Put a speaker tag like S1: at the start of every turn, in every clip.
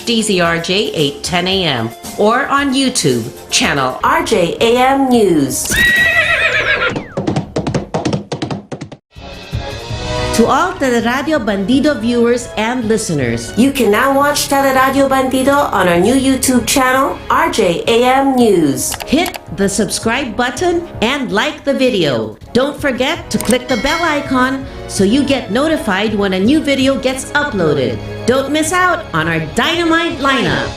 S1: DZRJ 810 AM or on YouTube, channel RJAM News. To all Teleradio Bandido viewers and listeners, you can now watch Teleradio Bandido on our new YouTube channel, RJAM News. Hit the subscribe button and like the video. Don't forget to click the bell icon so you get notified when a new video gets uploaded. Don't miss out on our dynamite lineup.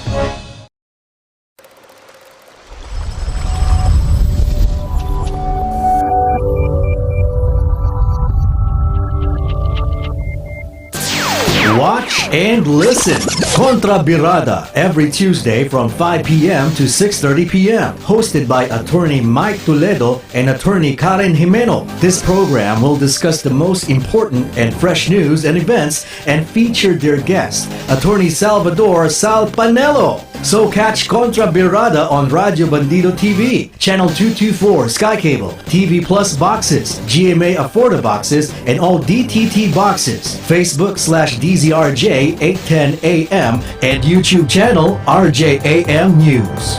S2: Watch and listen. Kontra Birada every Tuesday from 5 p.m. to 6:30 p.m. Hosted by Attorney Mike Toledo and Attorney Karen Jimeno. This program will discuss the most important and fresh news and events and feature their guest, Attorney Salvador Sal Panelo. So catch Kontra Birada on Radio Bandido TV, Channel 224 Sky Cable, TV Plus boxes, GMA Afforda boxes, and all DTT boxes. Facebook/DZRJ 810 AM and YouTube channel RJAM News.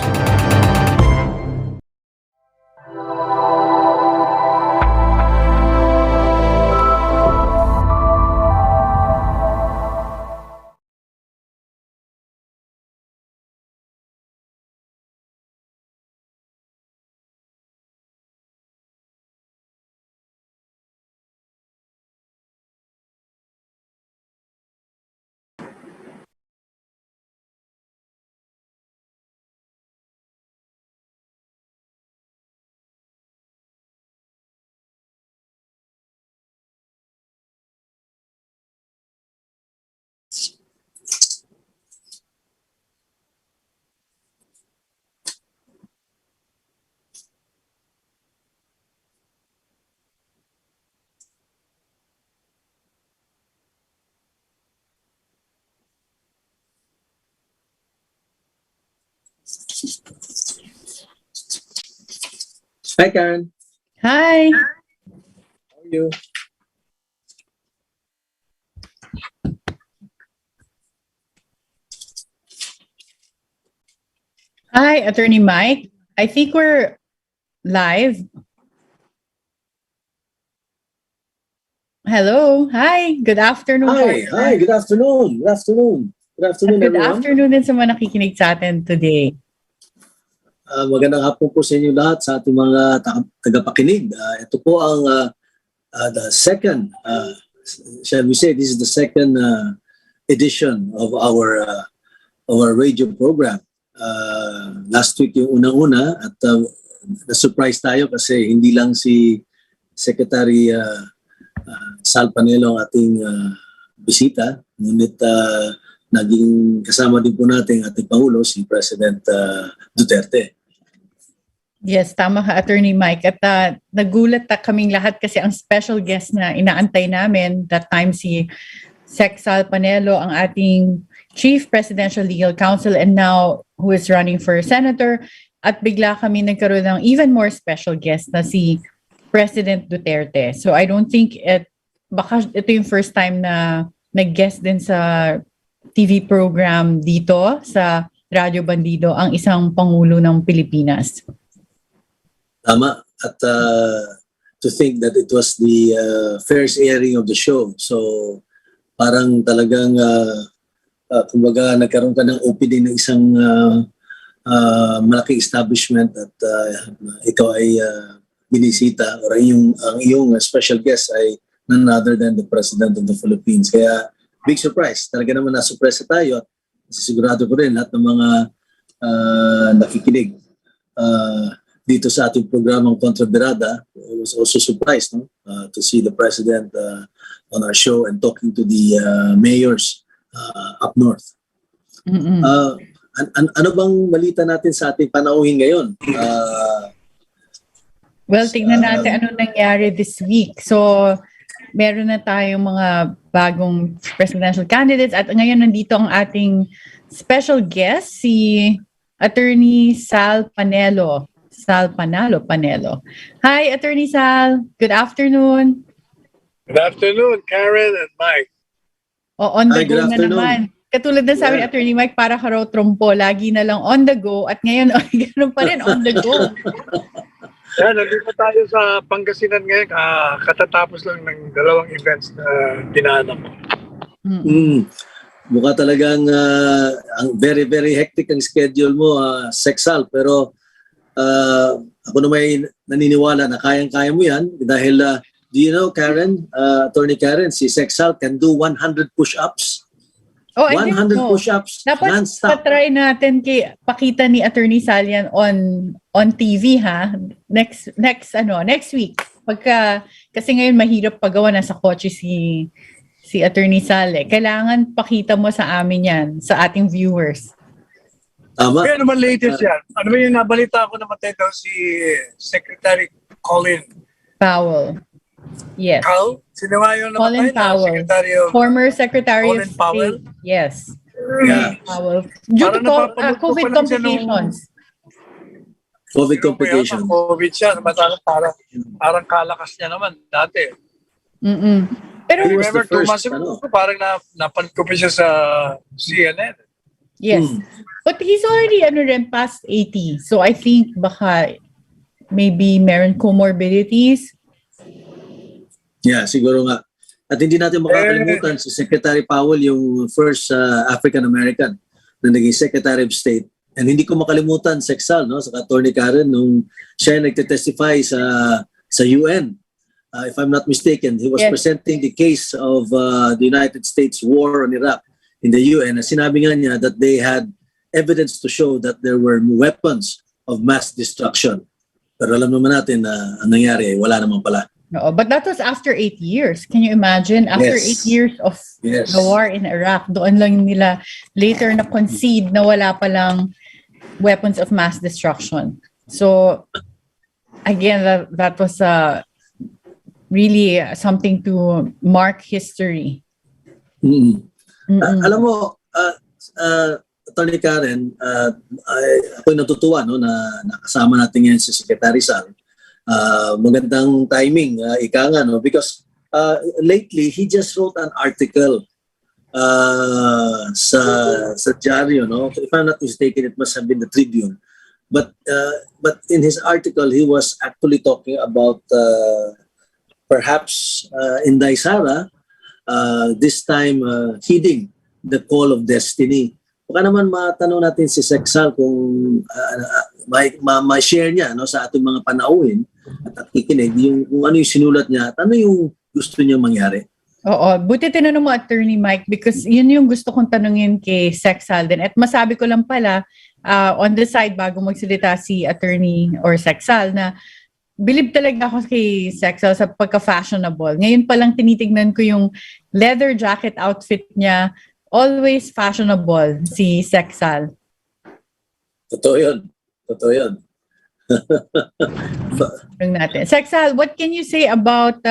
S3: Hi, Karen.
S4: Hi.
S3: How are you?
S4: Hi, Attorney Mike. I think we're live. Hello. Hi. Good afternoon.
S3: Hi. Good afternoon. Good afternoon. Good afternoon,
S4: Good
S3: everyone.
S4: afternoon din sa mga nakikinig sa atin today.
S3: Magandang hapon po sa inyo lahat, sa ating mga tagapakinig. Ito po ang the second, shall we say, this is the second edition of our radio program. Last week yung unang-una at na-surprise tayo kasi hindi lang si Secretary Sal Panelo ang ating bisita, ngunit naging kasama din po natin ating Pangulo, si President Duterte.
S4: Yes, tama ka, Attorney Mike. At nagulat kaming lahat kasi ang special guest na inaantay namin that time si Sec Sal Panelo, ang ating Chief Presidential Legal Counsel and now who is running for Senator. At bigla kami nagkaroon ng even more special guest na si President Duterte. So I don't think baka ito yung first time na nag-guest din sa TV program dito sa Radio Bandido ang isang Pangulo ng Pilipinas.
S3: Tama. At to think that it was the first airing of the show. So parang talagang kumbaga nagkaroon ka ng opening ng isang malaking establishment at ikaw ay binisita or ang iyong special guest ay none other than the President of the Philippines. Kaya big surprise. Talaga naman na-surprise tayo at sigurado ko rin lahat ng mga nakikinig dito sa ating programang Kontra Birada was also surprised to see the President on our show and talking to the mayors up north. Ano bang balita natin sa ating panauhin ngayon?
S4: Well, tingnan natin ano nangyari this week. So, meron na tayong mga bagong presidential candidates at ngayon nandito ang ating special guest, si Attorney Sal Panelo. Panelo. Hi, Attorney Sal. Good afternoon.
S5: Good afternoon, Karen and Mike.
S4: On the go na naman. katulad na sabi ni Attorney Mike, para ka raw trumpo, lagi na lang on the go at ngayon ganoon pa rin on the go.
S5: Nandito tayo sa Pangasinan ngayon. Katatapos lang ng 2 events na dinaanan ko.
S3: Mukha talagang ang very, very hectic ang schedule mo, Sexal. Pero ako na may naniniwala na kayang-kaya mo yan dahil do you know, Karen, Attorney Karen, si Sexal can do 100 push-ups.
S4: Oh,
S3: 100 push-ups
S4: dapat
S3: non-stop.
S4: try natin pakita ni Attorney Salian on TV ha. Next week. Kasi ngayon mahirap pagawa nasa kotse si Attorney Sale. Kailangan pakita mo sa amin yan, sa ating viewers.
S3: Tama.
S5: Kaya naman latest yan. Ano ba yung nabalita ko namatay daw si Secretary Colin
S4: Powell. Yes.
S5: Powell? Sino nga yung
S4: Colin
S5: namatay?
S4: Powell. Former Secretary
S5: Colin
S4: of State.
S5: Powell?
S4: Yes.
S3: Yeah.
S4: Powell. Due to
S5: Parang
S4: COVID
S5: napapanood ko pa lang siya
S4: complications.
S3: COVID
S5: Sino ba yan?
S3: complications.
S5: COVID siya. Parang kalakas niya naman dati.
S4: Pero
S3: He was
S5: Remember,
S3: the first,
S5: 2 months ago, parang napanood ko pa siya sa CNN.
S4: yes. But he's already past 80. So I think baka maybe meron comorbidities.
S3: Yeah, siguro nga. At hindi natin makakalimutan si Secretary Powell, yung first African-American na naging Secretary of State. And hindi ko makalimutan, Sexal, no, sa Attorney Karen, nung siya nagtitestify sa UN. If I'm not mistaken, he was presenting the case of the United States war on Iraq in the UN. Sinabi nga niya that they had evidence to show that there were weapons of mass destruction. Pero alam naman natin na ang nangyari, wala naman pala.
S4: No, but that was after 8 years. Can you imagine? After 8 years of the war in Iraq, doon lang nila later na concede na wala palang weapons of mass destruction. So, again, that was really something to mark history.
S3: Alam mo, Attorney Karen, ako'y natutuwa no, na nakasama natin ngayon si Secretary Sal. Magandang timing, ika nga, no? Because lately, he just wrote an article sa dyaryo, no? If I'm not mistaken, it must have been the Tribune. But in his article, he was actually talking about perhaps Inday Sara, this time heeding the call of destiny. Baka naman matanong natin si Sexal kung ma-share niya no, sa ating mga panauhin at kikinig kung ano yung sinulat niya at ano yung gusto niya mangyari.
S4: Oo, buti tinanong mo, Attorney Mike, because yun yung gusto kong tanungin kay Sexal din. At masabi ko lang pala, on the side, bago magsalita si Attorney or Sexal, na believe talaga ako kay Sexal sa pagka-fashionable. Ngayon pa lang tinitignan ko yung leather jacket outfit niya. Always fashionable, si Sexal.
S3: Totoo yun. Totoo yun.
S4: Natin. Sexal, what can you say about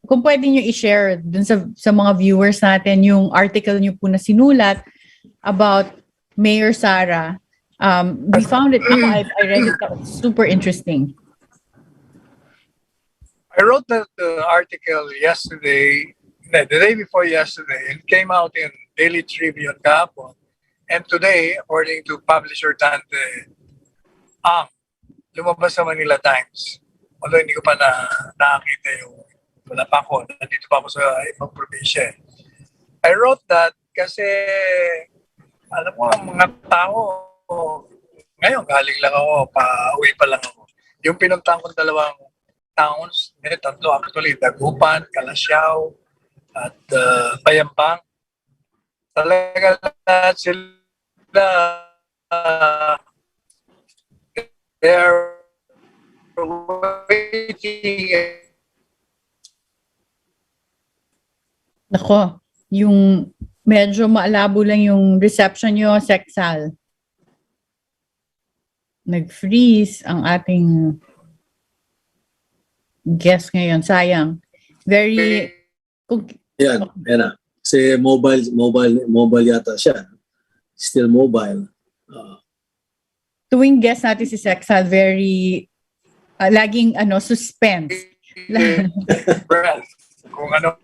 S4: kung pwede nyo i-share dun sa mga viewers natin, yung article nyo po na sinulat about Mayor Sara. We found it, I read it, super interesting.
S5: I wrote that article yesterday, the day before yesterday. It came out in Daily Tribune kahapon. And today, according to publisher Dante, lumabas sa Manila Times. Although hindi ko pa nakakita wala pa ako, nandito pa ako sa ibang probinsya. I wrote that kasi, alam mo, ang mga tao, ngayon galing lang ako, pa-uwi pa lang ako. Yung pinuntahan kong 2 towns, tatlo actually, Dagupan, Calasiao, at Bayambang. Talaga lahat sila they're waiting.
S4: Nako, yung medyo maalabo lang yung reception nyo, Sexal. Nag-freeze ang ating guest ngayon. Sayang. Very...
S3: Yan na. Kasi mobile yata siya. Still mobile.
S4: Tuwing guest natin si Sexal, very... laging suspense.
S5: Breath. Kung ano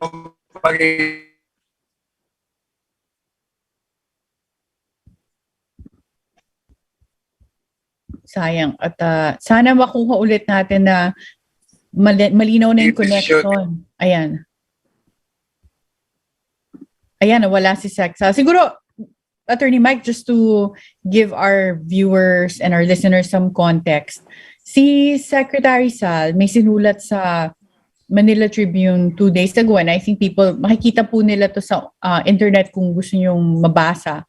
S4: sayang. At sana makuha ulit natin na malinaw na yung connection. Ayan. Ayan, nawala si Sexa. Siguro, Attorney Mike, just to give our viewers and our listeners some context, si Secretary Sal may sinulat sa Manila Tribune 2 days ago, and I think makikita po nila to sa internet kung gusto nyong mabasa.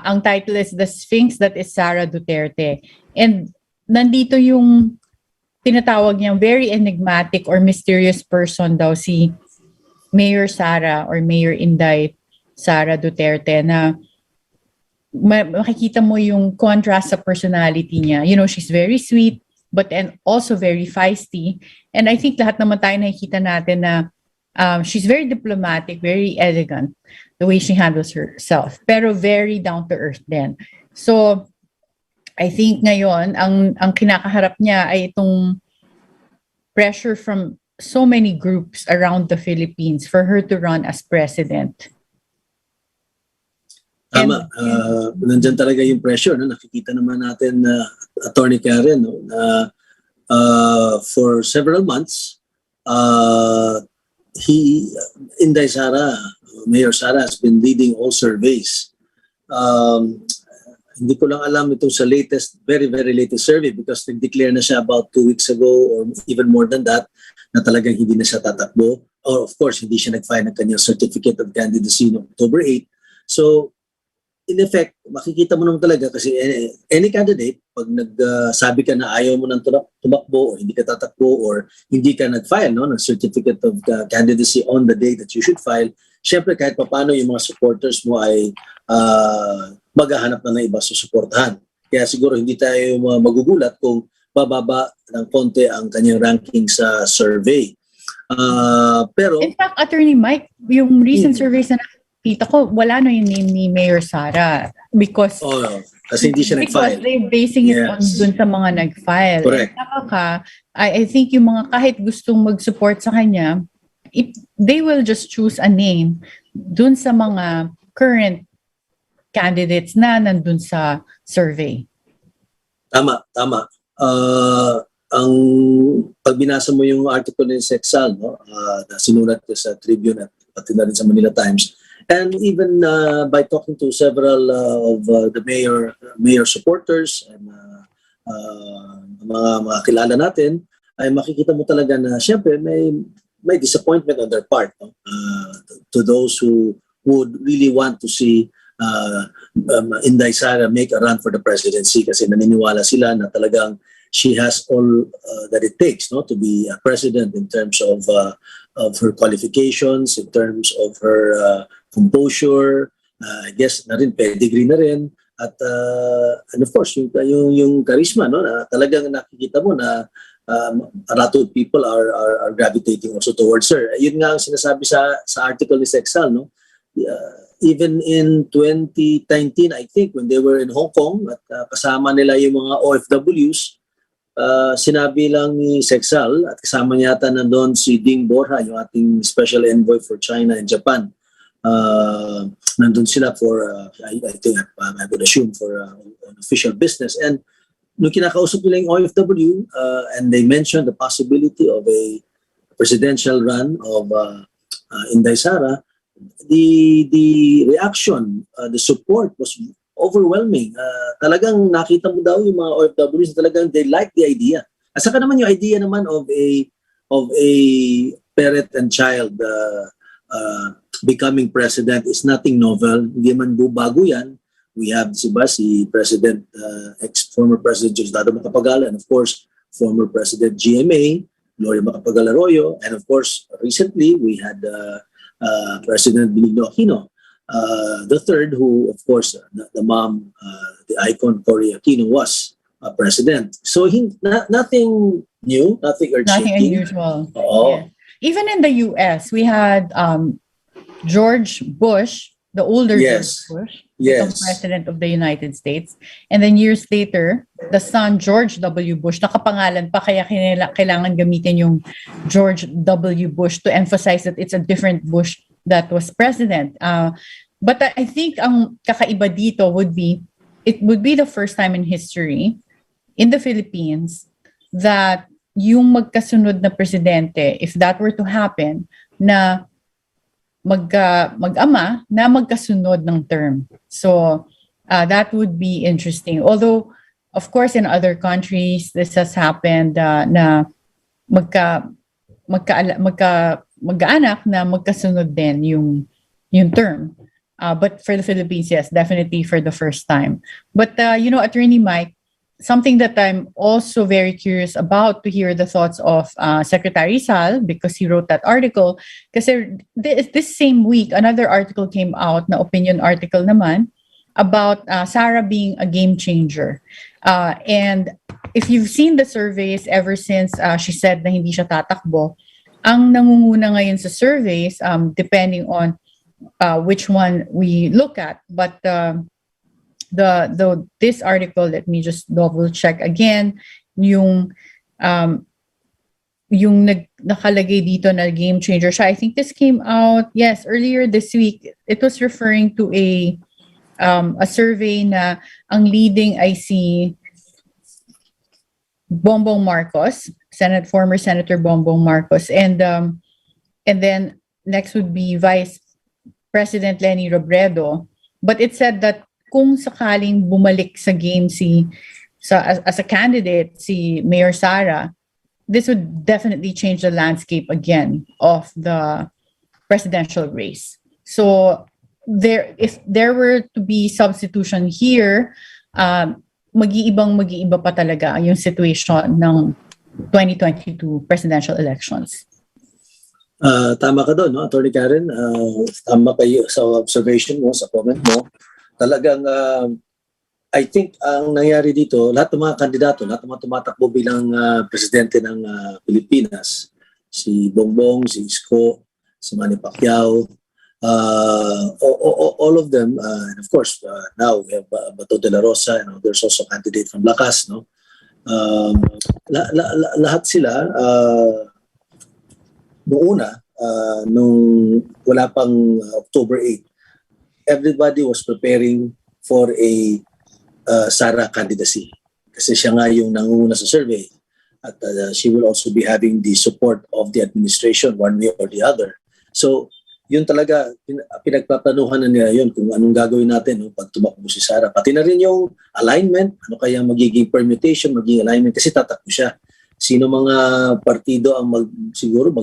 S4: Ang title is The Sphinx That Is Sara Duterte. And nandito yung tinatawag niyang very enigmatic or mysterious person daw si Mayor Sara or Mayor Inday Sara Duterte, na makikita mo yung contrast sa personality niya. You know, she's very sweet, but and also very feisty. And I think lahat naman tayo nakikita natin na she's very diplomatic, very elegant, the way she handles herself, pero very down to earth din. So, I think ngayon, ang kinakaharap niya ay itong pressure from so many groups around the Philippines for her to run as president.
S3: Tama. Nandyan talaga yung pressure. No? Nakikita naman natin na Attorney Karen, no? Na for several months, Inday Sara, Mayor Sara has been leading all surveys. Hindi ko lang alam itong sa latest, very, very latest survey because nag-declare na siya about 2 weeks ago or even more than that na talagang hindi na siya tatakbo. Or of course, hindi siya nag-file ng kanyang certificate of candidacy noong October 8. So, in effect, makikita mo naman talaga kasi any candidate, pag nagsabi ka na ayaw mo nang tumakbo o hindi ka tatakbo or hindi ka nag-file ng certificate of candidacy on the day that you should file, syempre kahit paano yung mga supporters mo ay maghahanap na ng iba sa suportahan. Kaya siguro hindi tayo magugulat kung bababa ng konti ang kanyang ranking sa survey. Pero
S4: in fact, Attorney Mike, yung recent surveys na nakita ko, wala na yung name ni Mayor Sara because
S3: kasi hindi siya nag-file.
S4: Because they're basing it on dun sa mga nag-file.
S3: Correct.
S4: I think yung mga kahit gustong mag-support sa kanya, they will just choose a name dun sa mga current candidates na nandun sa survey.
S3: Tama. Ang pag binasa mo yung article ni Sexal, no, na sinulat ko sa Tribune at pati na rin sa Manila Times, and even by talking to several of the mayor supporters and mga kilala natin, ay makikita mo talaga na syempre may disappointment on their part, no? To those who would really want to see Inday Sara make a run for the presidency kasi naniniwala sila na talagang she has all that it takes, no, to be a president in terms of her qualifications, in terms of her composure, I guess na rin pedigree na rin at and of course yung charisma, no, na talagang nakikita mo na a lot of people are gravitating also towards her. Yun nga ang sinasabi sa article ni Sexal, no. Even in 2019, I think, when they were in Hong Kong at kasama nila yung mga OFWs, sinabi lang ni Sexal at kasama niya yata nandun si Ding Borja, yung ating special envoy for China and Japan. Nandun sila for, I think, I would assume, for an official business. And nung kinakausap nila yung OFW, and they mentioned the possibility of a presidential run of Inday Sara, the reaction, the support was overwhelming. Talagang nakita mo daw yung mga OFWs talagang they like the idea. At saka naman yung idea naman of a parent and child becoming president is nothing novel. Hindi man bago yan. We have si President, former President Diosdado Macapagal, and of course, former President GMA, Gloria Macapagal Arroyo, and of course, recently we had President Benigno Aquino, the third, who of course the mom, the icon Cory Aquino was president. So nothing new, nothing earth-shaking.
S4: Nothing unusual. Yeah. Even in the U.S., we had George Bush, the older George Bush, become president of the United States. And then years later, the son, George W. Bush, nakapangalan pa kaya kailangan gamitin yung George W. Bush to emphasize that it's a different Bush that was president. But I think ang kakaiba dito would be, it would be the first time in history in the Philippines that yung magkasunod na presidente, if that were to happen, na mag-ama na magkasunod ng term. So that would be interesting. Although, of course, in other countries, this has happened na mag-anak na magkasunod din yung term. But for the Philippines, yes, definitely for the first time. But, Attorney Mike, something that I'm also very curious about to hear the thoughts of Secretary Sal, because he wrote that article. Kasi this same week, another article came out, na opinion article naman, about Sara being a game changer. And if you've seen the surveys ever since she said na hindi siya tatakbo, ang nangunguna ngayon sa surveys, depending on which one we look at, but this article, let me just double check again, yung nakalagay dito na game changer siya. I think this came out, yes, earlier this week. It was referring to a survey na ang leading ay si Bongbong Marcos, former Senator Bongbong Marcos, and then next would be Vice President Leni Robredo. But it said that kung sakaling bumalik sa game as a candidate si Mayor Sara, this would definitely change the landscape again of the presidential race. So if there were to be substitution here, mag-iiba pa talaga yung situation ng 2022 presidential elections.
S3: Tama ka doon, no, Attorney Karen. Tama kayo sa observation mo, sa comment mo. Talagang, I think, ang nangyari dito, lahat ng mga kandidato, lahat ng mga tumatakbo bilang presidente ng Pilipinas, si Bongbong, si Isko, si Manny Pacquiao, all of them, and of course, now we have Bato de la Rosa, and there's also a candidate from Lakas, no? Lahat sila, noong una, nung wala pang October 8, everybody was preparing for a Sara candidacy. Kasi siya nga yung nangunguna sa survey. At she will also be having the support of the administration one way or the other. So, yun talaga, pinagpaplanuhan na nila yun kung anong gagawin natin pag tumakbo si Sara. Pati na rin yung alignment, ano kaya magiging permutation, magiging alignment, kasi tatakbo siya. Sino mga partido ang siguro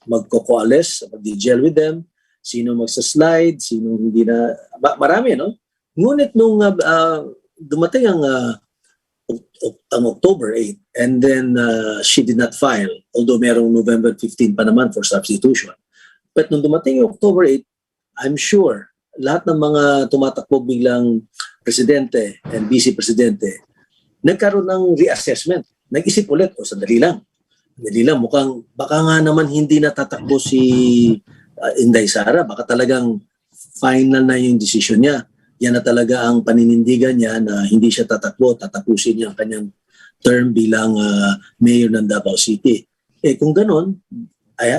S3: magko-coalesce, mag-gel with them, sino magsa-slide, sino hindi na, marami, no? Ngunit nung dumating ang October 8, and then she did not file, although merong November 15 pa naman for substitution. But nung dumating yung October 8, I'm sure lahat ng mga tumatakbo biglang presidente and vice presidente nagkaroon ng reassessment. Nag-isip ulit, sandali lang, mukhang baka nga naman hindi natatakbo si Inday Sara, baka talagang final na yung decision niya. Yan na talaga ang paninindigan niya na hindi siya tatapusin niya ang kanyang term bilang mayor ng Davao City. Kung ganon,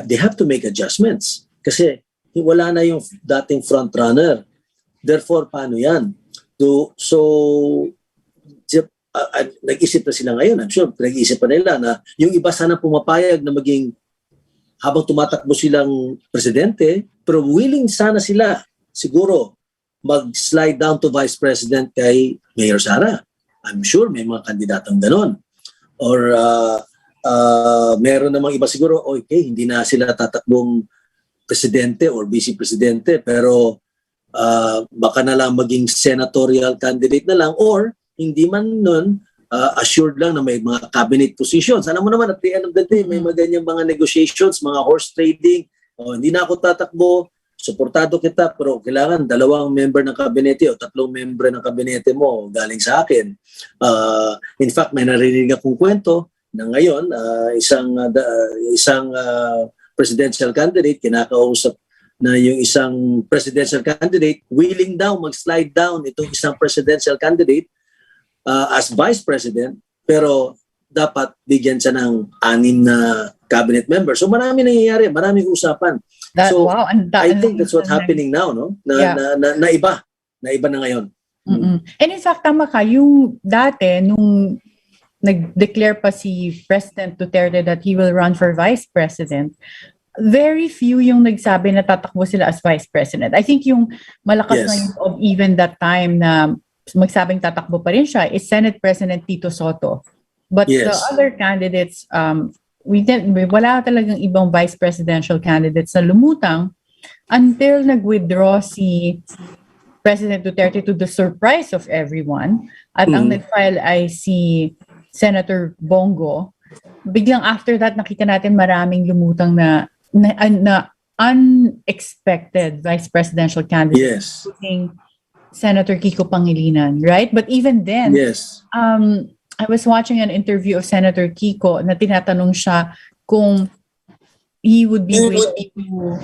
S3: they have to make adjustments kasi wala na yung dating front runner. Therefore, paano yan? So nag-isip na sila ngayon. I'm sure nag-isip pa nila na yung iba sana pumapayag na maging habang tumatakbo silang presidente, pero willing sana sila siguro mag-slide down to Vice President kay Mayor Sara. I'm sure may mga kandidatong ganon. Or meron namang iba siguro, okay, hindi na sila tatakbong presidente or vice presidente, pero baka na lang maging senatorial candidate na lang, or hindi man nun, assured lang na may mga cabinet positions. Alam mo naman, at the end of the day, may mga ganyang mga negotiations, mga horse trading, hindi na ako tatakbo, suportado kita, pero kailangan 2 member ng kabinete o 3 member ng kabinete mo galing sa akin. In fact, may narinig akong kwento na ngayon, isang presidential candidate, kinakausap na yung isang presidential candidate, willing daw mag-slide down itong isang presidential candidate as vice president, pero dapat bigyan siya ng 6 na cabinet members. So marami nangyayari, maraming usapan.
S4: Wow,
S3: I think that's what's happening now, no? Na iba na ngayon.
S4: And in fact, tama ka, yung dati, nung nag-declare pa si President Duterte that he will run for Vice President, very few yung nagsabi na tatakbo sila as Vice President. I think yung malakas na yung of even that time na magsabing tatakbo pa rin siya is Senate President Tito Soto. But the other candidates, wala talagang ibang vice presidential candidates na lumutang until nag-withdraw si President Duterte to the surprise of everyone. At ang nag-file ay si Senator Bongo. Biglang after that, nakita natin maraming lumutang na unexpected vice presidential candidates, including Senator Kiko Pangilinan, right? But even then, I was watching an interview of Senator Kiko na tinatanong siya kung he would be willing to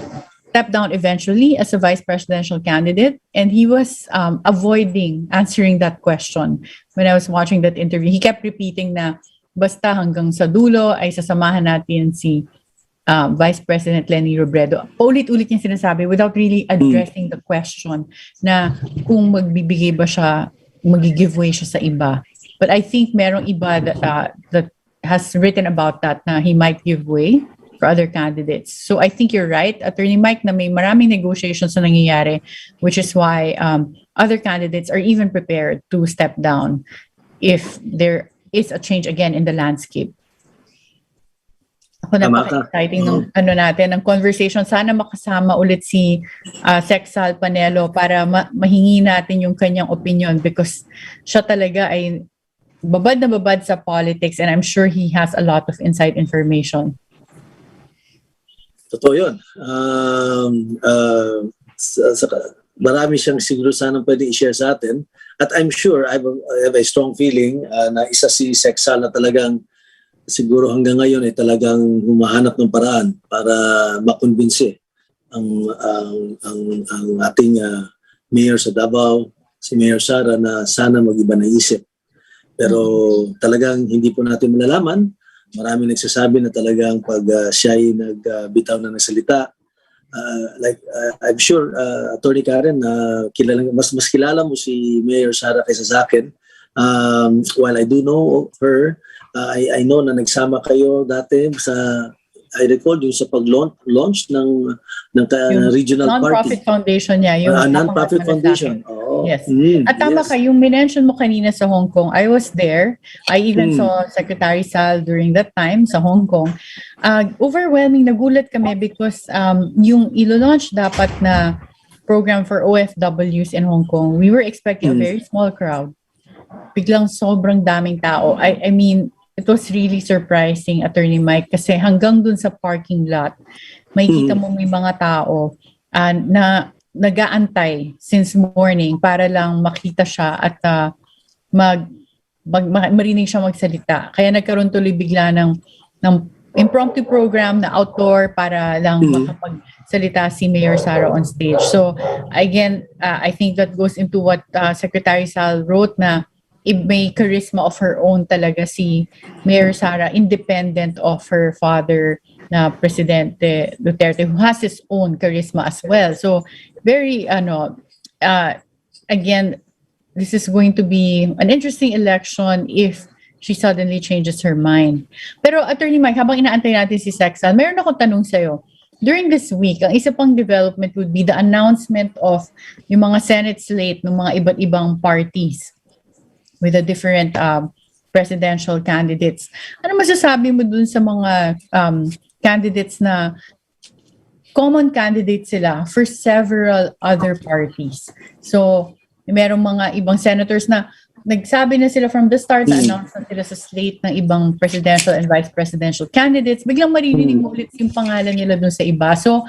S4: step down eventually as a vice presidential candidate, and he was avoiding answering that question when I was watching that interview. He kept repeating na basta hanggang sa dulo ay sasamahan natin si Vice President Leni Robredo. Paulit-ulit yung sinasabi without really addressing the question na kung magbibigay ba siya, mag-give way siya sa iba. But I think merong iba that has written about that na he might give way for other candidates. So I think you're right, Attorney Mike, na may maraming negotiations na nangyayari, which is why other candidates are even prepared to step down if there is a change again in the landscape. Ako napaka-exciting ng ng conversation. Sana makasama ulit si Sexal Panelo para mahingi natin yung kanyang opinion because siya talaga ay babad na babad sa politics and I'm sure he has a lot of inside information.
S3: Totoo yun. Marami siyang siguro sanang pwede i-share sa atin. At I'm sure, I have a strong feeling na isa si Sexal na talagang siguro hanggang ngayon ay talagang humahanap ng paraan para makonbinse ang ating mayor sa Davao, si Mayor Sara, na sana mag-iba na isip. Pero talagang hindi po natin malalaman. Marami nagsasabi na talagang pag siya ay nagbitaw na ng salita, I'm sure, Attorney Karen, mas kilala mo si Mayor Sara kaysa sa akin. While I do know her, I know na nagsama kayo dati sa, I recall yung sa pag-launch ng regional party.
S4: Non-profit foundation niya. Yung
S3: non-profit foundation.
S4: Yes. At tama ka, yung minention mo kanina sa Hong Kong, I was there. I even saw Secretary Sal during that time sa Hong Kong. Overwhelming, nagulat kami because yung ilo-launch dapat na program for OFWs in Hong Kong, we were expecting a very small crowd. Biglang sobrang daming tao. I mean, it was really surprising, Attorney Mike, kasi hanggang dun sa parking lot, may kita mo may mga tao na nag-aantay since morning para lang makita siya at marinig siya magsalita. Kaya nagkaroon tuloy bigla ng impromptu program na outdoor para lang makapagsalita si Mayor Sara on stage. So again, I think that goes into what Secretary Sal wrote na may charisma of her own talaga si Mayor Sara, independent of her father na Presidente Duterte, who has his own charisma as well. So very, again, this is going to be an interesting election if she suddenly changes her mind. Pero Attorney Mike, habang inaantay natin si Sexal, meron akong tanong sa'yo. During this week, ang isa pang development would be the announcement of yung mga Senate slate ng mga iba't ibang parties with the different presidential candidates. Ano masasabi mo dun sa mga candidates na common candidates sila for several other parties? So, merong mga ibang senators na nagsabi na sila from the start, na-announce na sila sa slate ng ibang presidential and vice presidential candidates. Biglang maririnig mo ulit yung pangalan nila dun sa iba. So,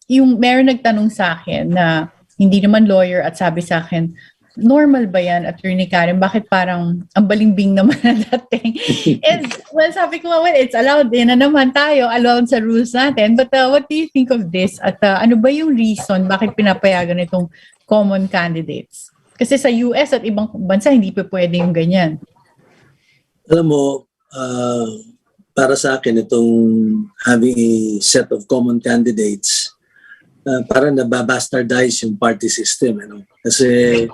S4: yung meron nagtanong sa akin na hindi naman lawyer at sabi sa akin, normal ba yan, Attorney Karen? Bakit parang ang balimbing naman na dating? And, well, sabi ko, well, it's allowed din na naman tayo, allowed sa rules natin. But what do you think of this? At ano ba yung reason bakit pinapayagan itong common candidates? Kasi sa US at ibang bansa, hindi pa pwede yung ganyan.
S3: Alam mo, para sa akin, itong having a set of common candidates, parang nababastardize yung party system. Kasi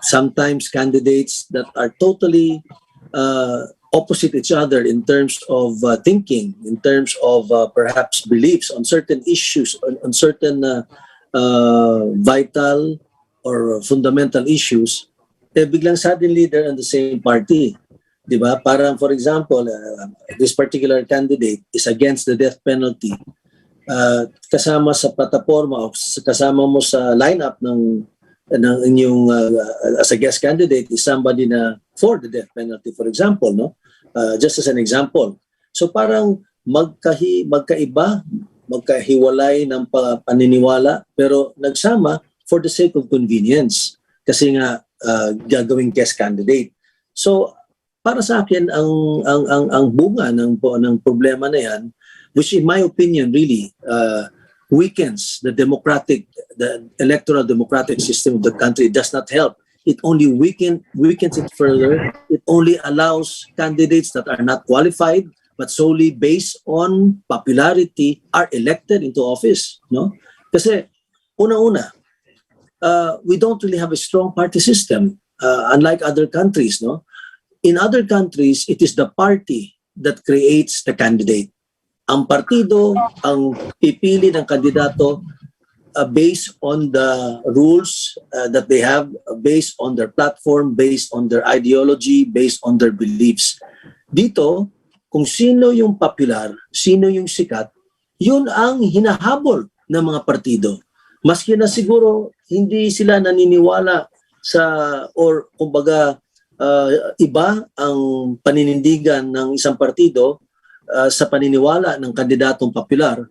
S3: sometimes candidates that are totally opposite each other in terms of thinking, in terms of perhaps beliefs on certain issues, on certain vital or fundamental issues, biglang suddenly they're in the same party. Diba? Parang for example, this particular candidate is against the death penalty. Kasama sa plataforma o kasama mo sa lineup ng inyong as a guest candidate is somebody na for the death penalty, for example, no? Just as an example. So parang magkaiba, magkahiwalay ng paniniwala pero nagsama for the sake of convenience kasi nga gagawing guest candidate. So para sa akin ang bunga ng problema na yan, which in my opinion really weakens the electoral democratic system of the country, does not help. It only weakens it further. It only allows candidates that are not qualified but solely based on popularity are elected into office, no? Kasi una-una, we don't really have a strong party system, unlike other countries, no? In other countries, it is the party that creates the candidate. Ang partido ang pipili ng kandidato based on the rules that they have, based on their platform, based on their ideology, based on their beliefs. Dito, kung sino yung popular, sino yung sikat, yun ang hinahabol ng mga partido. Maski na siguro hindi sila naniniwala sa, or kumbaga, iba ang paninindigan ng isang partido sa paniniwala ng kandidatong popular,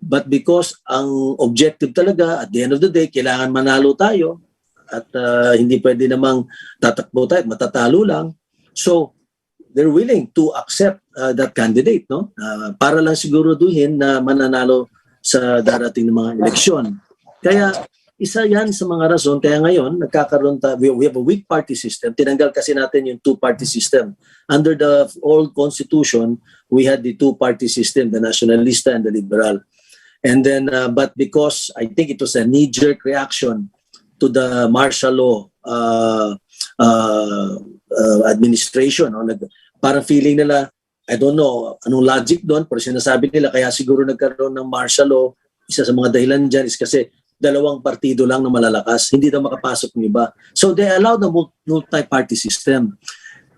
S3: but because ang objective talaga at the end of the day kailangan manalo tayo at hindi pwede namang tatakbo tayo at matatalo lang, so they're willing to accept that candidate, no? Para lang siguraduhin na mananalo sa darating ng mga eleksyon. Kaya isa yan sa mga rason kaya ngayon nagkakaroon we have a weak party system. Tinanggal kasi natin yung two-party system. Under the old constitution, we had the two-party system, the nationalista and the liberal. And then, but because I think it was a knee-jerk reaction to the martial law administration, no? Parang feeling nila, I don't know anong logic doon, pero sinasabi nila kaya siguro nagkaroon ng martial law. Isa sa mga dahilan dyan is kasi dalawang partido lang na malalakas, hindi daw makapasok ng iba. So they allow the multi-party system.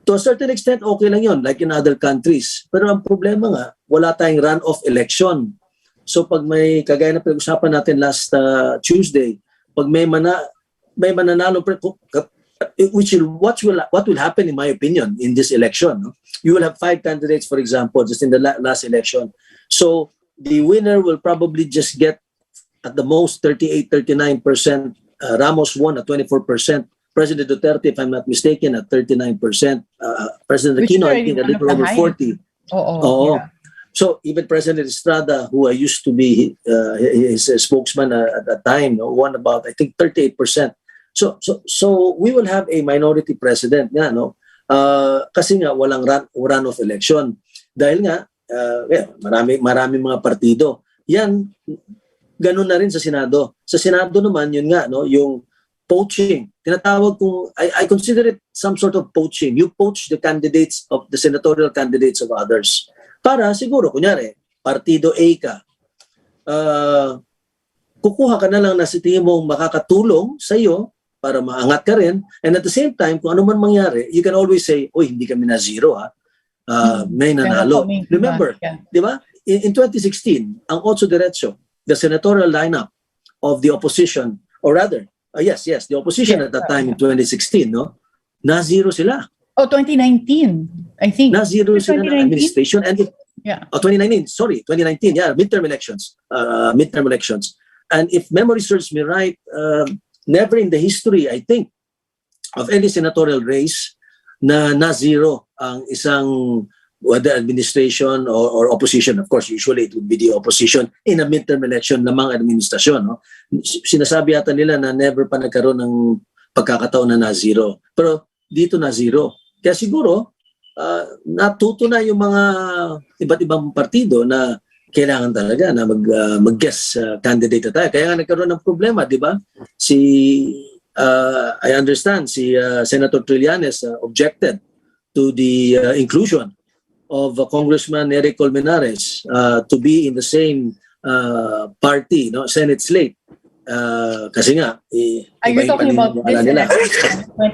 S3: To a certain extent, okay lang yon, like in other countries. Pero ang problema nga, wala tayong runoff election. So pag may, kagaya na pag-usapan natin last Tuesday, pag may mananalo, what will happen in my opinion in this election? No? You will have 5 candidates, for example, just in the last election. So the winner will probably just get at the most 38-39%. Ramos won at 24%. President Duterte, if I'm not mistaken, at 39%. President Aquino, I think, a little over 40%. Oo. Yeah. So even President Estrada, who I used to be his spokesman at that time, won about, I think, 38%. So we will have a minority president nga, no? Kasi nga walang runoff election. Dahil nga marami mga partido. Yan, ganun na rin sa Senado. Sa Senado naman, yun nga, no, yung poaching. Tinatawag kong, I consider it some sort of poaching. You poach the candidates of the senatorial candidates of others. Para siguro, kunyari, partido A ka, kukuha ka na lang na si tingin mong makakatulong sa iyo para maangat ka rin. And at the same time, kung ano man mangyari, you can always say, uy, hindi kami na zero, ha? May nanalo. Remember, di ba? In 2016, ang Otso Diretso, the senatorial lineup of the opposition, or rather, the opposition at that time in 2016, no? Na zero sila.
S4: Oh, 2019, I think.
S3: Na zero sila ng administration. And 2019, midterm elections. And if memory serves me right, never in the history, I think, of any senatorial race na zero ang isang whether administration or opposition. Of course, usually it would be the opposition in a midterm election lamang administrasyon. No? Sinasabi yata nila na never pa nagkaroon ng pagkakataon na zero. Pero dito na zero. Kaya siguro, natuto na yung mga iba't ibang partido na kailangan talaga na mag-guest candidate na tayo. Kaya nga nagkaroon ng problema, di ba? Si I understand Senator Trillanes objected to the inclusion of Congressman Eric Colmenares to be in the same party, no, Senate slate. Kasi nga,
S4: Are you talking about this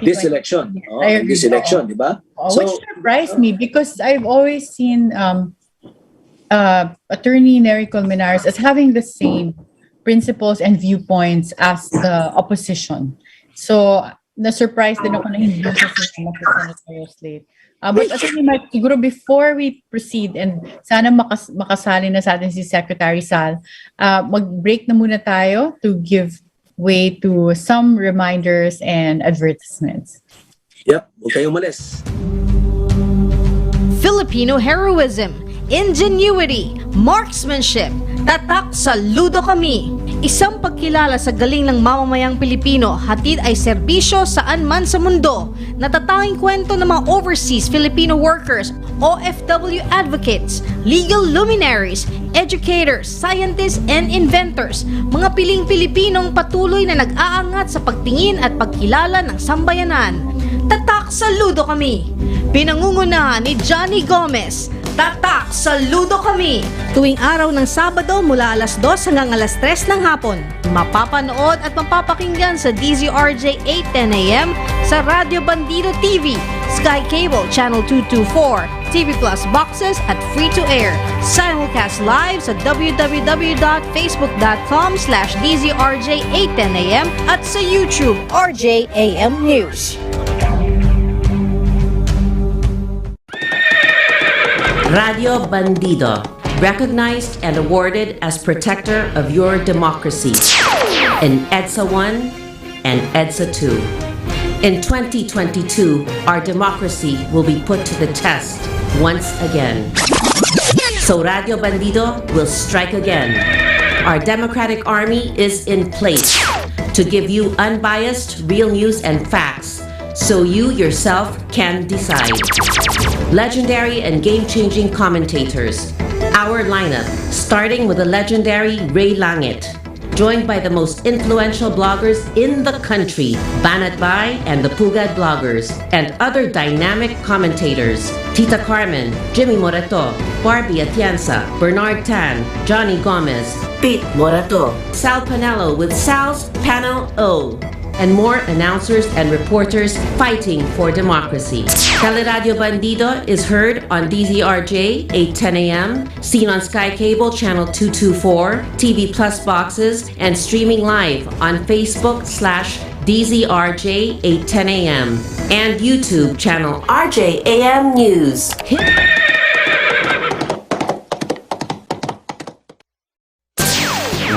S3: this election? This election, di ba?
S4: Which surprised me because I've always seen Attorney Nery Colmenares as having the same principles and viewpoints as the opposition. So, na-surprise din ako na hindi siya sa senatorial slate. But Attorney Mike, siguro before we proceed and sana makasali na sa atin si Secretary Sal, mag-break na muna tayo to give way to some reminders and advertisements.
S3: Yep, huwag kayong umalis.
S6: Filipino heroism, ingenuity, marksmanship, tatak saludo kami. Isang pagkilala sa galing ng mamamayang Pilipino, hatid ay serbisyo saan man sa mundo. Natatanging kwento ng mga overseas Filipino workers, OFW advocates, legal luminaries, educators, scientists, and inventors. Mga piling Pilipinong patuloy na nag-aangat sa pagtingin at pagkilala ng sambayanan. Tatak saludo kami. Pinangungunahan ni Johnny Gomez. Tatak saludo kami. Tuwing araw ng Sabado mula alas 2 hanggang alas 3 ng hapon. Mapapanood at mapapakinggan sa DZRJ 8:10 AM sa Radio Bandido TV, Sky Cable Channel 224, TV Plus boxes at free to air. Simulcast live sa www.facebook.com/DZRJ 8:10 AM at sa YouTube RJAM News.
S1: Radio Bandido, recognized and awarded as protector of your democracy in EDSA 1 and EDSA 2. In 2022, our democracy will be put to the test once again. So Radio Bandido will strike again. Our democratic army is in place to give you unbiased, real news and facts so you yourself can decide. Legendary and game-changing commentators. Our lineup, starting with the legendary Ray Langit, joined by the most influential bloggers in the country, Banat Bay and the Pugad bloggers, and other dynamic commentators, Tita Carmen, Jimmy Morato, Barbie Atienza, Bernard Tan, Johnny Gomez, Pete Morato, Sal Panelo with Sal's Panel O, and more announcers and reporters fighting for democracy. Teleradio Bandido is heard on DZRJ 8:10 AM, seen on Sky Cable Channel 224, TV Plus boxes, and streaming live on Facebook/DZRJ 8:10 AM and YouTube channel RJAM News.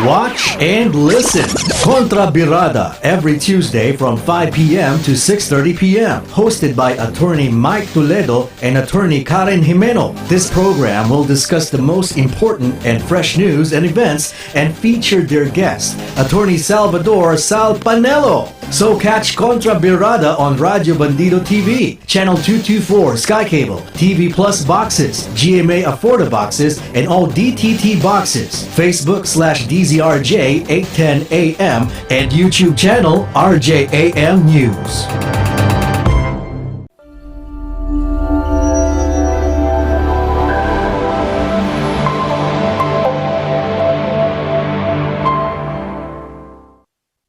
S2: Watch and listen. Kontra Birada every Tuesday from 5 p.m. to 6:30 p.m. Hosted by Attorney Mike Toledo and Attorney Karen Jimeno. This program will discuss the most important and fresh news and events and feature their guest, Attorney Salvador Sal Panelo. So catch Kontra Birada on Radio Bandido TV, Channel 224 Sky Cable, TV Plus boxes, GMA Afforda boxes, and all DTT boxes. Facebook/DZRJ 8:10 AM and YouTube channel RJAM News.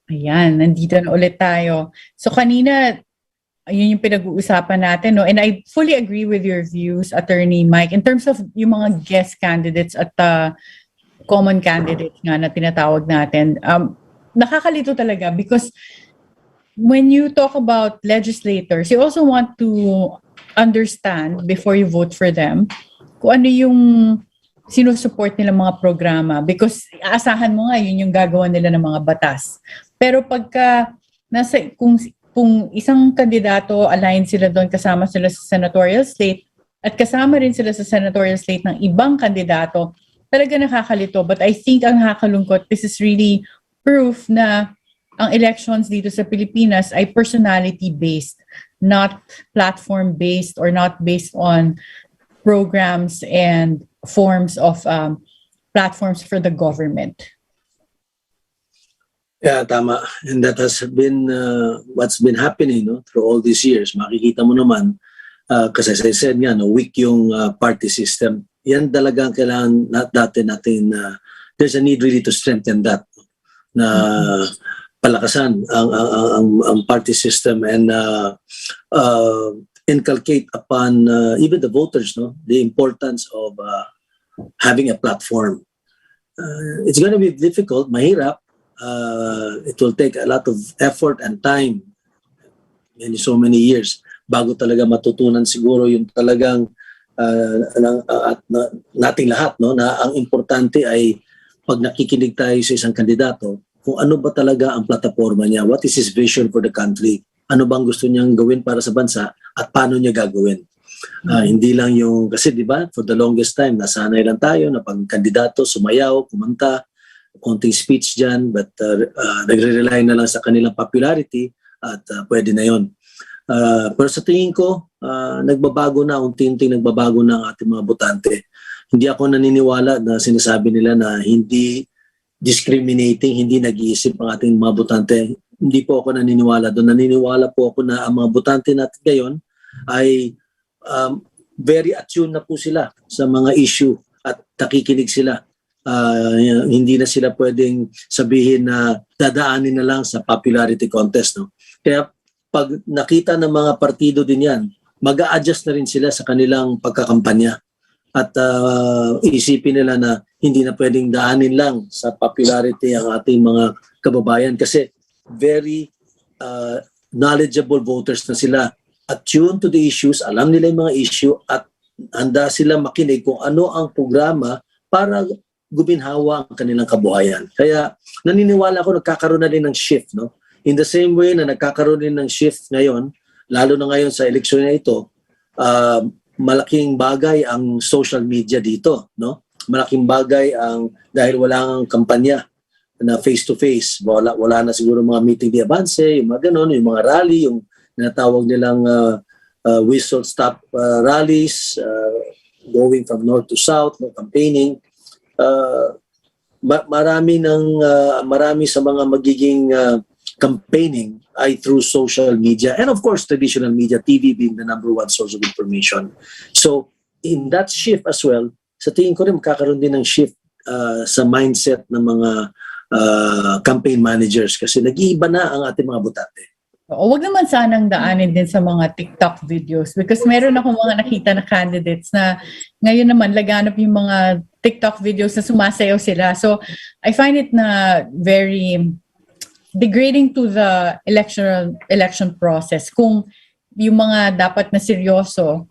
S4: Ayan, nandito na ulit tayo. So kanina, yun yung pinag-uusapan natin, no? And I fully agree with your views, Attorney Mike, in terms of yung mga guest candidates at common candidates nga na tinatawag natin. Nakakalito talaga because when you talk about legislators, you also want to understand before you vote for them kung ano yung sinusupport nila mga programa because aasahan mo nga yun yung gagawa nila ng mga batas. Pero pagka kung isang kandidato align sila doon, kasama sila sa senatorial slate at kasama rin sila sa senatorial slate ng ibang kandidato, talaga nakakalito. But I think ang nakakalungkot, this is really proof na ang elections dito sa Pilipinas ay personality-based, not platform-based or not based on programs and forms of platforms for the government.
S3: Yeah, tama. And that has been what's been happening, no, through all these years. Makikita mo naman, kasi as I said nga, no, weak yung party system. Yan talagang kailangan dati natin, there's a need really to strengthen that, na palakasan ang party system and inculcate upon even the voters, no, the importance of having a platform. It's going to be difficult, mahirap. It will take a lot of effort and time, so many years, bago talaga matutunan siguro yung talagang nating lahat, no, na ang importante ay pag nakikinig tayo sa isang kandidato, kung ano ba talaga ang plataforma niya, what is his vision for the country, ano bang gusto niyang gawin para sa bansa at paano niya gagawin. Hindi lang yung, kasi di ba, for the longest time, nasanay lang tayo na pag kandidato, sumayaw, kumanta, konting speech dyan, but nagre-rely na lang sa kanilang popularity at pwede na yon. Pero sa tingin ko, nagbabago na, unti-unti nagbabago na ang ating mga botante. Hindi ako naniniwala na sinasabi nila na hindi discriminating, hindi nag-iisip ang ating mga botante. Hindi po ako naniniwala doon. Naniniwala po ako na ang mga botante natin ngayon ay very attuned na po sila sa mga issue at nakikinig sila. Hindi na sila pwedeng sabihin na dadaanin na lang sa popularity contest, no? Kaya pag nakita ng mga partido din yan, mag-a-adjust na rin sila sa kanilang pagkakampanya at isipin nila na hindi na pwedeng daanin lang sa popularity ang ating mga kababayan kasi very knowledgeable voters na sila, attuned to the issues, alam nila yung mga issue at handa sila makinig kung ano ang programa para guminhawa ang kanilang kabuhayan. Kaya naniniwala ako nagkakaroon na din ng shift, no? In the same way na nagkakaroon din ng shift ngayon, lalo na ngayon sa eleksyon na ito, malaking bagay ang social media dito, no? Malaking bagay ang dahil wala ang kampanya na face-to-face. Wala na siguro mga meeting de avance, yung mga ganun, yung mga rally, yung natawag nilang whistle stop rallies, going from north to south, no, campaigning. Marami sa mga magiging campaigning ay through social media and of course traditional media, TV being the number one source of information. So in that shift as well, sa tingin ko rin magkakaroon din ng shift sa mindset ng mga campaign managers kasi nag-iiba na ang ating mga botante.
S4: O wag naman sanang daanin din sa mga TikTok videos because meron akong mga nakita na candidates na ngayon naman laganap yung mga TikTok videos na sumasayaw sila. So I find it na very degrading to the election process kung yung mga dapat na seryoso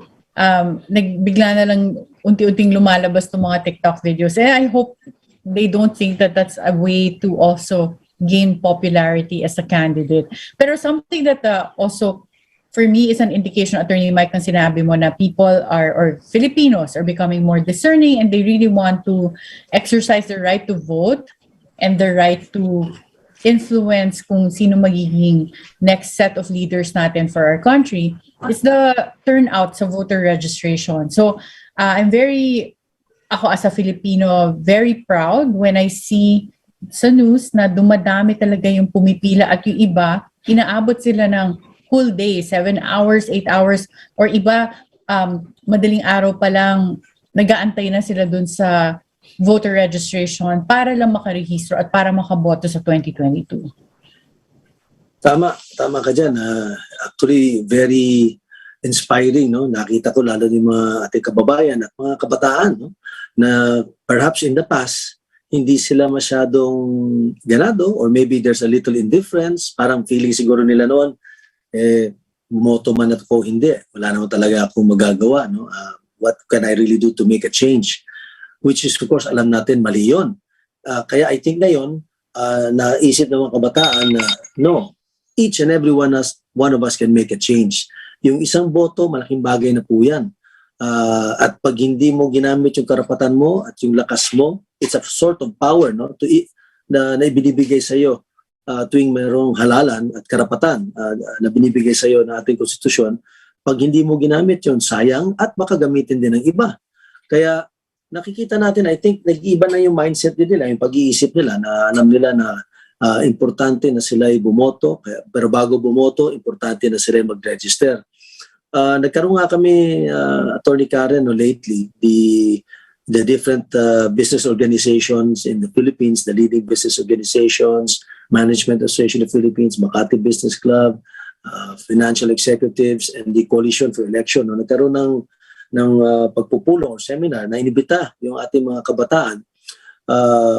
S4: nagbigla na lang unti-unting lumalabas ng mga TikTok videos. I hope they don't think that that's a way to also gain popularity as a candidate. Pero something that also for me is an indication, Attorney Mike, ang sinabi mo na people are, or Filipinos are becoming more discerning and they really want to exercise their right to vote and the right to influence kung sino magiging next set of leaders natin for our country is the turnout sa voter registration. So ako as a Filipino, very proud when I see sa news na dumadami talaga yung pumipila at yung iba, inaabot sila ng whole day, 7 hours, 8 hours, or iba, madaling araw pa lang, nag-aantay na sila dun sa voter registration para lang makarehistro at para makaboto sa 2022.
S3: Tama ka dyan. Actually, very inspiring, no? Nakita ko lalo yung mga ating kababayan at mga kabataan, no? Na perhaps in the past, hindi sila masyadong ganado or maybe there's a little indifference. Parang feeling siguro nila noon, bumoto man ako, hindi. Wala naman talaga akong magagawa. No? What can I really do to make a change? Which is, of course, alam natin, mali yun. Kaya I think ngayon, naisip ng mga kabataan na no, each and every one of us can make a change. Yung isang boto, malaking bagay na po yan. At pag hindi mo ginamit yung karapatan mo at yung lakas mo, it's a sort of power, no, na ibinibigay sa iyo tuwing mayroong halalan at karapatan na binibigay sa iyo ng ating konstitusyon. Pag hindi mo ginamit yon, sayang at baka gamitin din ng iba. Kaya nakikita natin, I think nag-iba na yung mindset din nila, yung pag-iisip nila na alam nila na importante na sila ay bumoto, pero bago bumoto, importante na sila ay mag-register. Nagkaroon nga kami, Attorney Karen, lately, the different business organizations in the Philippines, the leading business organizations, Management Association of the Philippines, Makati Business Club, financial executives, and the Coalition for Election. Nagkaroon ng pagpupulong o seminar na inibita yung ating mga kabataan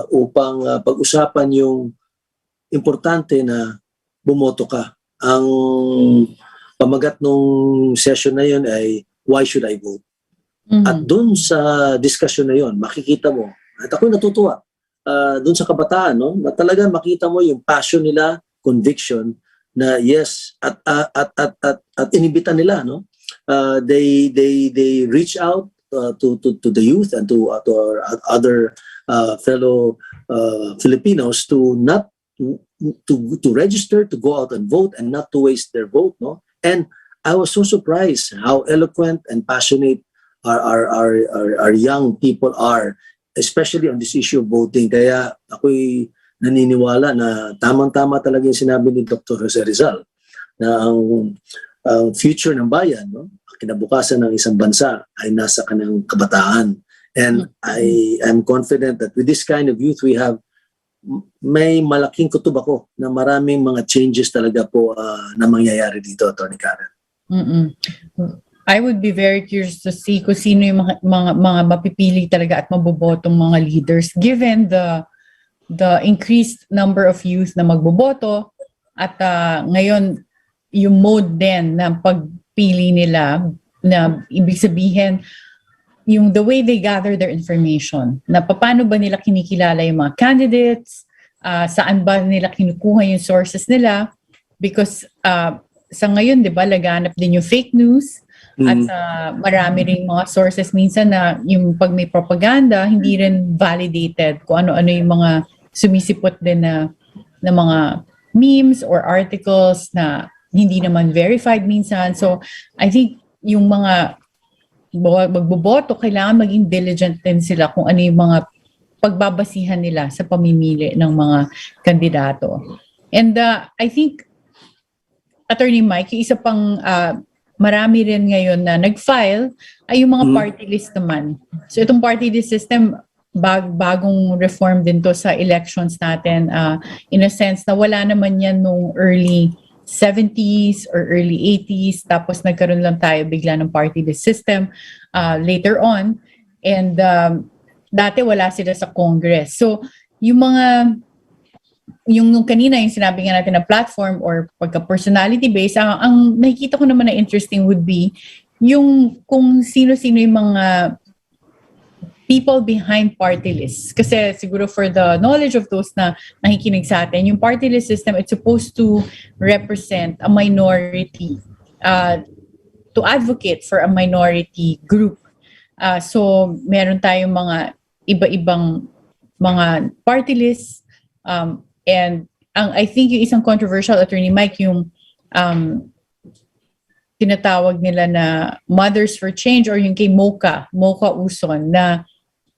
S3: upang pag-usapan yung importante na bumoto ka. Ang pamagat nung session na yun ay, why should I vote? At doon sa discussion na yun, makikita mo, at ako'y natutuwa, doon sa kabataan, no, na talaga makita mo yung passion nila, conviction, na yes, at inibitan nila, no? They reach out to the youth and to our other fellow Filipinos to not to register, to go out and vote, and not to waste their vote, no? And I was so surprised how eloquent and passionate our young people are, especially on this issue of voting. Kaya ako'y naniniwala na tamang-tama talaga yung sinabi ni Dr. Jose Rizal na ang future ng bayan, no, kinabukasan ng isang bansa ay nasa kanyang kabataan. And I am confident that with this kind of youth we have, may malaking kutob ako na maraming mga changes talaga po na mangyayari dito, Atty. Karen.
S4: I would be very curious to see kung sino yung mga mapipili talaga at mabobotong mga leaders given the increased number of youth na magboboto at ngayon yung mode din ng pagpili nila na ibig sabihin yung the way they gather their information, na paano ba nila kinikilala yung mga candidates, saan ba nila kinukuha yung sources nila, because sa ngayon, di ba, laganap din yung fake news, at marami ring mga sources minsan na yung pag may propaganda, hindi rin validated kung ano-ano yung mga sumisipot din na mga memes or articles na hindi naman verified minsan. So, I think yung mga magboboto, kailangan maging diligent din sila kung ano yung mga pagbabasihan nila sa pamimili ng mga kandidato. And I think, Attorney Mike, yung isa pang marami rin ngayon na nag-file ay yung mga party list naman. So itong party list system, bagong reform din to sa elections natin, in a sense na wala naman yan nung early 70s or early 80s, tapos nagkaroon lang tayo bigla ng party list system later on, and dati wala sila sa Congress. So yung kanina yung sinabi nga natin na platform or pagka-personality based, ang nakikita ko naman na interesting would be yung kung sino-sino yung mga people behind party lists. Kasi siguro for the knowledge of those na nakikinig sa atin, yung party list system, it's supposed to represent a minority, to advocate for a minority group. So meron tayong mga iba-ibang mga party lists, and I think yung isang controversial, Attorney Mike, yung tinatawag nila na Mothers for Change or yung kay Mocha Uson na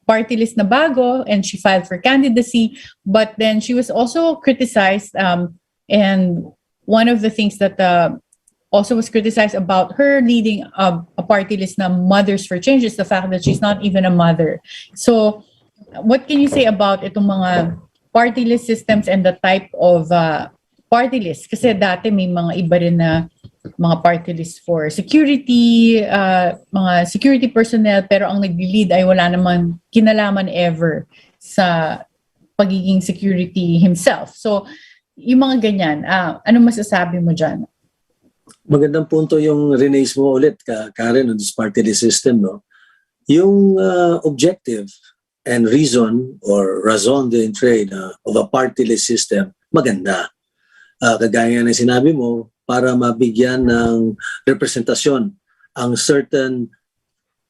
S4: party list na bago, and she filed for candidacy, but then she was also criticized, and one of the things that also was criticized about her leading a party list na Mothers for Change is the fact that she's not even a mother. So what can you say about itong mga party list systems and the type of party list? Kasi dati may mga iba rin na mga party list for security, mga security personnel, pero ang nag-lead ay wala naman kinalaman ever sa pagiging security himself. So, yung mga ganyan, anong masasabi mo dyan?
S3: Magandang punto yung rinaise mo ulit, Karen, on this party list system, no? Yung objective and reason or raison d'être of a party list system, maganda. Kagaya na sinabi mo, para mabigyan ng representasyon ang certain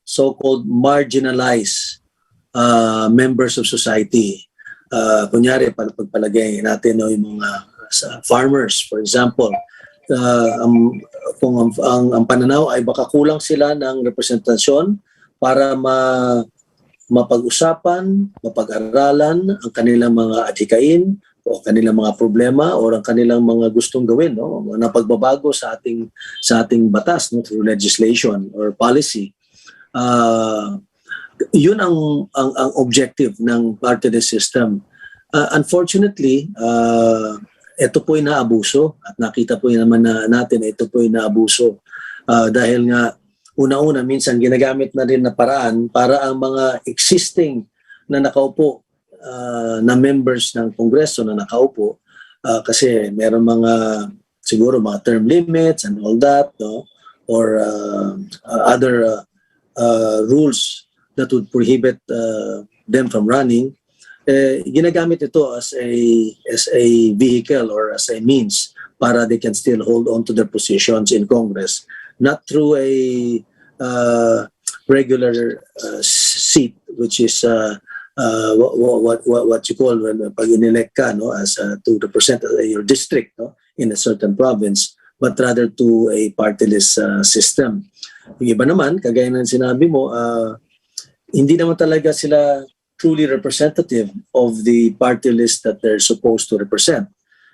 S3: so-called marginalized members of society. Kunyari, pagpalagay natin yung mga farmers, for example, kung ang pananaw ay baka kulang sila ng representasyon para mapag-usapan, mapag-aralan ang kanilang mga adhikain o kanilang mga problema o ang kanilang mga gustong gawin, no, na pagbabago sa ating batas, no, through legislation or policy. Yun ang objective ng party list system. Unfortunately, ito po ay naabuso at nakita po naman natin ito po ay naabuso dahil nga una-una minsan ginagamit na rin na paraan para ang mga existing na nakaupo na members ng Kongreso na nakaupo kasi meron mga siguro mga term limits and all that, no, or other rules that would prohibit them from running, ginagamit ito as a vehicle or as a means para they can still hold on to their positions in Congress, not through a regular seat, which is what you call when pag inelect ka, no, as to represent your district, no, in a certain province, but rather to a party-list system. Yung iba naman, kagaya ng sinabi mo, hindi naman talaga sila truly representative of the party list that they're supposed to represent.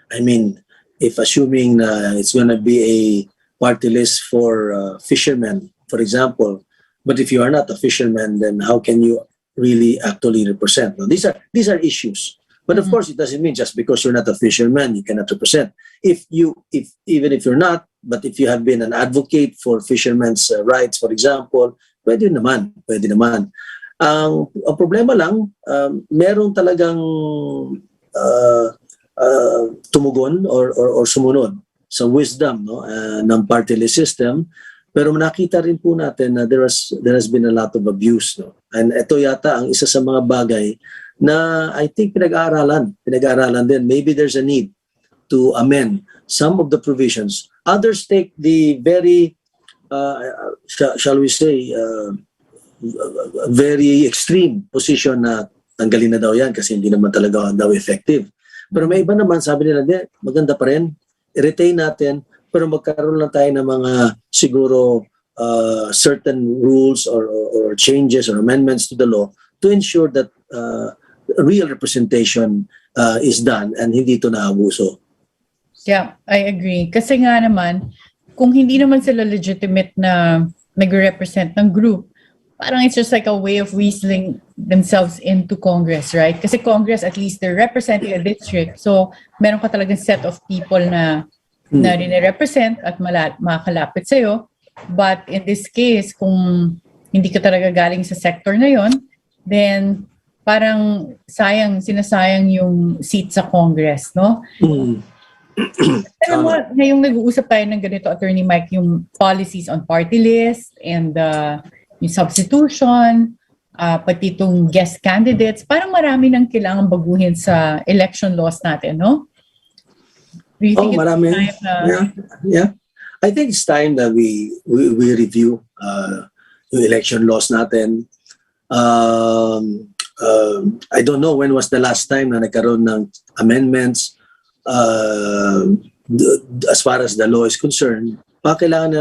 S3: I mean, if assuming it's going to be a party list for fishermen, for example, but if you are not a fisherman, then how can you really actually represent? Now, these are issues. But of course, it doesn't mean just because you're not a fisherman, you cannot represent. Even if you're not, but if you have been an advocate for fishermen's rights, for example, pwede naman. Ang problema lang, merong talagang tumugon or sumunod sa wisdom, no, ng party list system. Pero nakita rin po natin na there has been a lot of abuse, no? And ito yata ang isa sa mga bagay na I think pinag-aaralan din. Maybe there's a need to amend some of the provisions. Others take the very, shall we say, very extreme position na tanggalin na daw yan kasi hindi naman talaga daw effective. Pero may iba naman, sabi nila, maganda pa rin, i-retain natin, pero magkaroon lang tayo ng mga siguro certain rules or changes or amendments to the law to ensure that real representation is done and hindi ito naabuso.
S4: Yeah, I agree. Kasi nga naman, kung hindi naman sila legitimate na nag-represent ng group, parang it's just like a way of weaseling themselves into Congress, right? Kasi Congress, at least they're representing a district. So, meron ka talagang set of people na rin-represent at makakalapit sa'yo. But in this case, kung hindi ka talaga galing sa sector na yon, then parang sinasayang yung seat sa Congress, no? Alam mo, ngayong nag-uusap tayo ng ganito, Attorney Mike, yung policies on party list and yung substitution, pati itong guest candidates, parang marami nang kailangan baguhin sa election laws natin, no? Do you think
S3: marami.
S4: Time na...
S3: Yeah. I think it's time that we review yung election laws natin. I don't know when was the last time na nagkaroon ng amendments as far as the law is concerned. Kailangan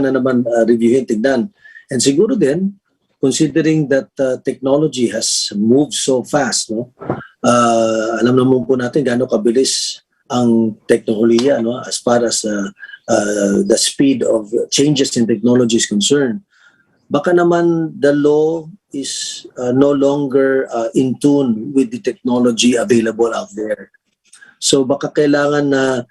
S3: na naman reviewin, tignan. And siguro din, considering that technology has moved so fast, no? Alam naman po natin gaano kabilis ang teknolohiya, no, as far as the speed of changes in technology is concerned. Baka naman the law is no longer in tune with the technology available out there. So baka kailangan na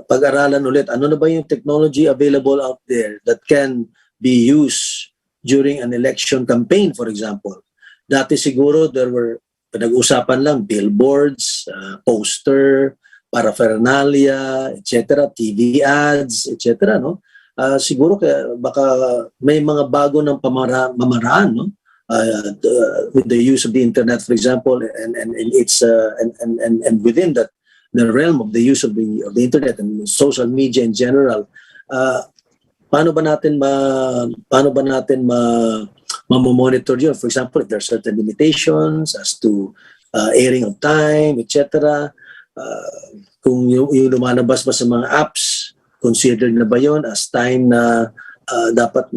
S3: pag-aralan ulit, ano na ba yung technology available out there that can be used during an election campaign, for example. Dati siguro there were pinag-usapan lang billboards, poster, paraphernalia, etc., TV ads, etc., no? Siguro baka may mga bago ng mamaraan, no? With the use of the internet, for example, and it's and within that the realm of the use of the internet and social media in general, paano ba natin ma-monitor yun? For example, if there are certain limitations as to airing of time, etc. Kung yung lumalabas ba sa mga apps, considered na ba yun as time na dapat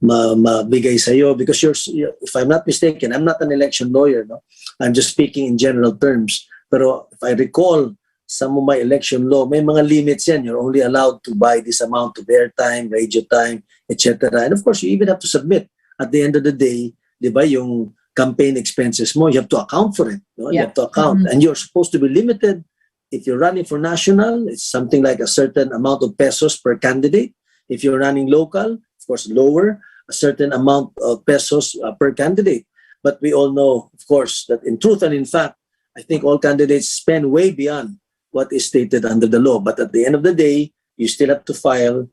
S3: mabigay sa'yo? Because if I'm not mistaken, I'm not an election lawyer, no? I'm just speaking in general terms. Pero if I recall, some of my election law, may mga limits yan. You're only allowed to buy this amount of airtime, radio time, etc. And of course, you even have to submit. At the end of the day, di ba, yung campaign expenses mo, you have to account for it. No? You
S4: Yeah.
S3: have to account. And you're supposed to be limited. If you're running for national, it's something like a certain amount of pesos per candidate. If you're running local, of course, lower, a certain amount of pesos per candidate. But we all know, of course, that in truth and in fact, I think all candidates spend way beyond what is stated under the law. But at the end of the day, you still have to file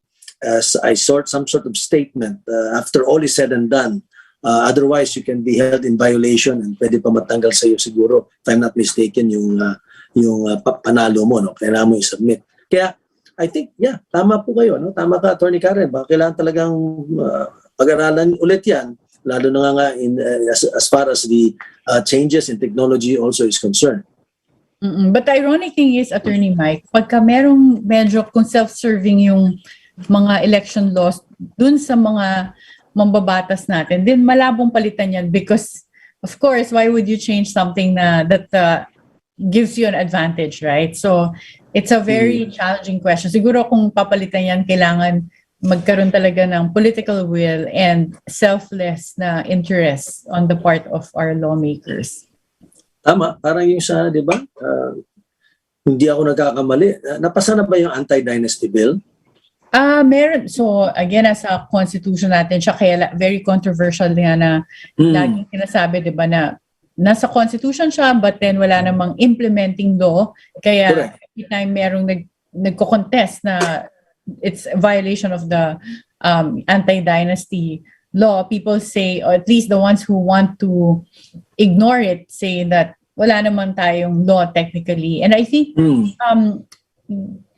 S3: some sort of statement after all is said and done. Otherwise, you can be held in violation and pwede pa matanggal sa iyo siguro, if I'm not mistaken, yung panalo mo, no? Kailangan mo i-submit. Kaya, I think, yeah, tama po kayo. No? Tama ka, Atty. Karen. Baka kailangan talagang pag-aralan ulit yan, lalo na nga as far as the changes in technology also is concerned.
S4: But the ironic thing is, Attorney Mike, pagka merong medyo kung self-serving yung mga election laws dun sa mga mambabatas natin, then malabong palitan yan because, of course, why would you change something that gives you an advantage, right? So, it's a very challenging question. Siguro kung papalitan yan, kailangan magkaroon talaga ng political will and selfless na interest on the part of our lawmakers.
S3: Tama, parang yung sa, di ba? Hindi ako nagkakamali. Napasa na ba yung anti-dynasty bill?
S4: Meron. So, again, sa constitution natin, siya kaya very controversial nga na laging sinasabi, di ba, na nasa constitution siya, but then wala namang implementing law. Kaya
S3: Correct.
S4: every time merong nagko-contest na it's a violation of the anti-dynasty law, people say, or at least the ones who want to ignore it, say that wala naman tayong law technically. And I think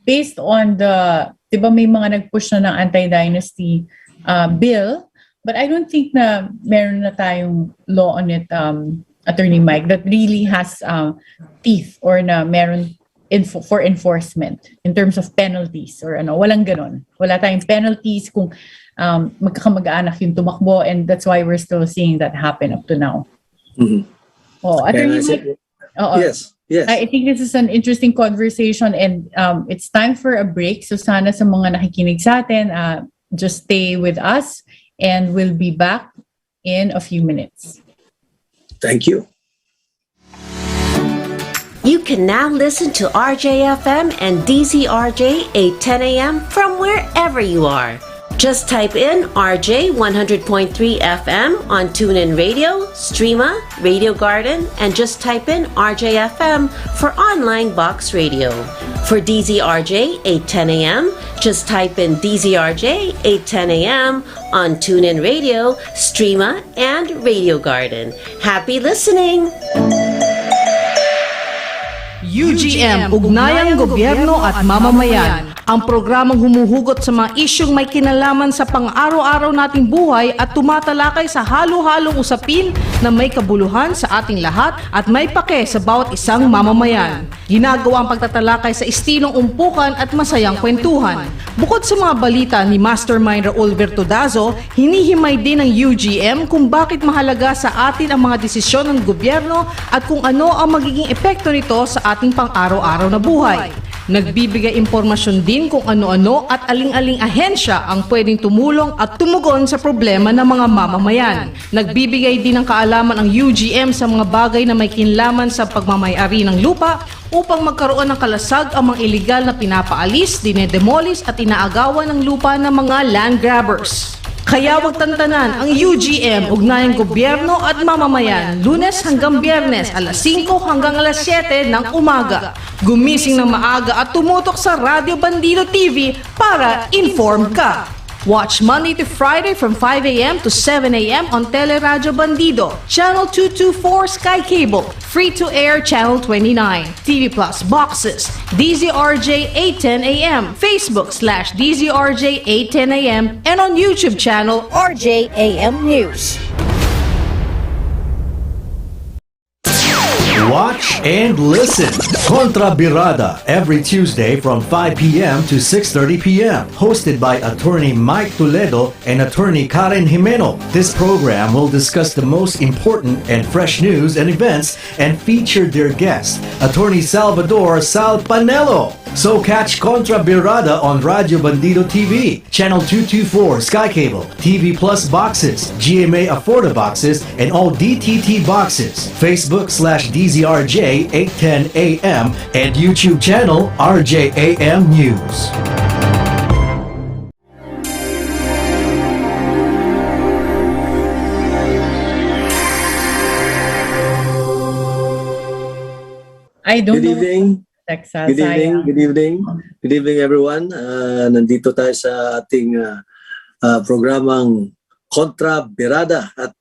S4: based on di ba may mga nag-push na ng anti-dynasty bill, but I don't think na meron na tayong law on it, Attorney Mike, that really has teeth or na meron for enforcement in terms of penalties or ano, walang ganon. Wala tayong penalties kung magkakamag-anak yung tumakbo, and that's why we're still seeing that happen up to now. Attorney Mike,
S3: yes.
S4: I think this is an interesting conversation, and it's time for a break. So sana sa mga nakikinig sa atin, just stay with us and we'll be back in a few minutes.
S3: Thank you.
S1: You can now listen to RJFM and DZRJ 810 AM from wherever you are. Just type in RJ 100.3 FM on TuneIn Radio, Streama, Radio Garden, and just type in RJFM for online box radio. For DZRJ 810 AM, just type in DZRJ 810 AM on TuneIn Radio, Streama, and Radio Garden. Happy listening!
S6: UGM, Ugnayang Gobyerno at Mamamayan. Ang programang humuhugot sa mga isyung may kinalaman sa pang-araw-araw nating buhay at tumatalakay sa halo-halong usapin na may kabuluhan sa ating lahat at may pake sa bawat isang mamamayan. Ginagawa ang pagtatalakay sa estilong umpukan at masayang kwentuhan. Bukod sa mga balita ni Mastermind Raul Bertodazo, hinihimay din ng UGM kung bakit mahalaga sa atin ang mga desisyon ng gobyerno at kung ano ang magiging epekto nito sa ating pang-araw-araw na buhay. Nagbibigay impormasyon din kung ano-ano at aling-aling ahensya ang pwedeng tumulong at tumugon sa problema ng mga mamamayan. Nagbibigay din ng kaalaman ang UGM sa mga bagay na may kinlaman sa pagmamay-ari ng lupa upang magkaroon ng kalasag ang mga iligal na pinapaalis, dinedemolis at inaagawan ng lupa ng mga land grabbers. Kaya wag tantanan ang UGM, Ugnayang Gobyerno at Mamamayan, Lunes hanggang Biyernes, alas 5 hanggang alas 7 ng umaga. Gumising ng maaga at tumutok sa Radio Bandido TV para informed ka. Watch Monday to Friday from 5 a.m. to 7 a.m. on Teleradio Bandido, Channel 224 Sky Cable, Free-to-Air Channel 29, TV Plus Boxes, DZRJ 810 a.m., Facebook/DZRJ 810 a.m., and on YouTube channel RJAM News.
S2: watch, and listen. Kontra Birada every Tuesday from 5 p.m. to 6:30 p.m. Hosted by Attorney Mike Toledo and Attorney Karen Jimeno. This program will discuss the most important and fresh news and events and feature their guest, Attorney Salvador Sal Panelo. So catch Kontra Birada on Radio Bandido TV, Channel 224 Sky Cable, TV Plus boxes, GMA Afforda boxes, and all DTT boxes. Facebook/DZRJ 810 AM and YouTube channel RJAM News.
S4: I don't
S3: Good
S4: know.
S3: evening.
S4: Texas,
S3: Good evening. Good evening. Good evening, everyone. Nandito tayo sa ating programang Kontra Birada at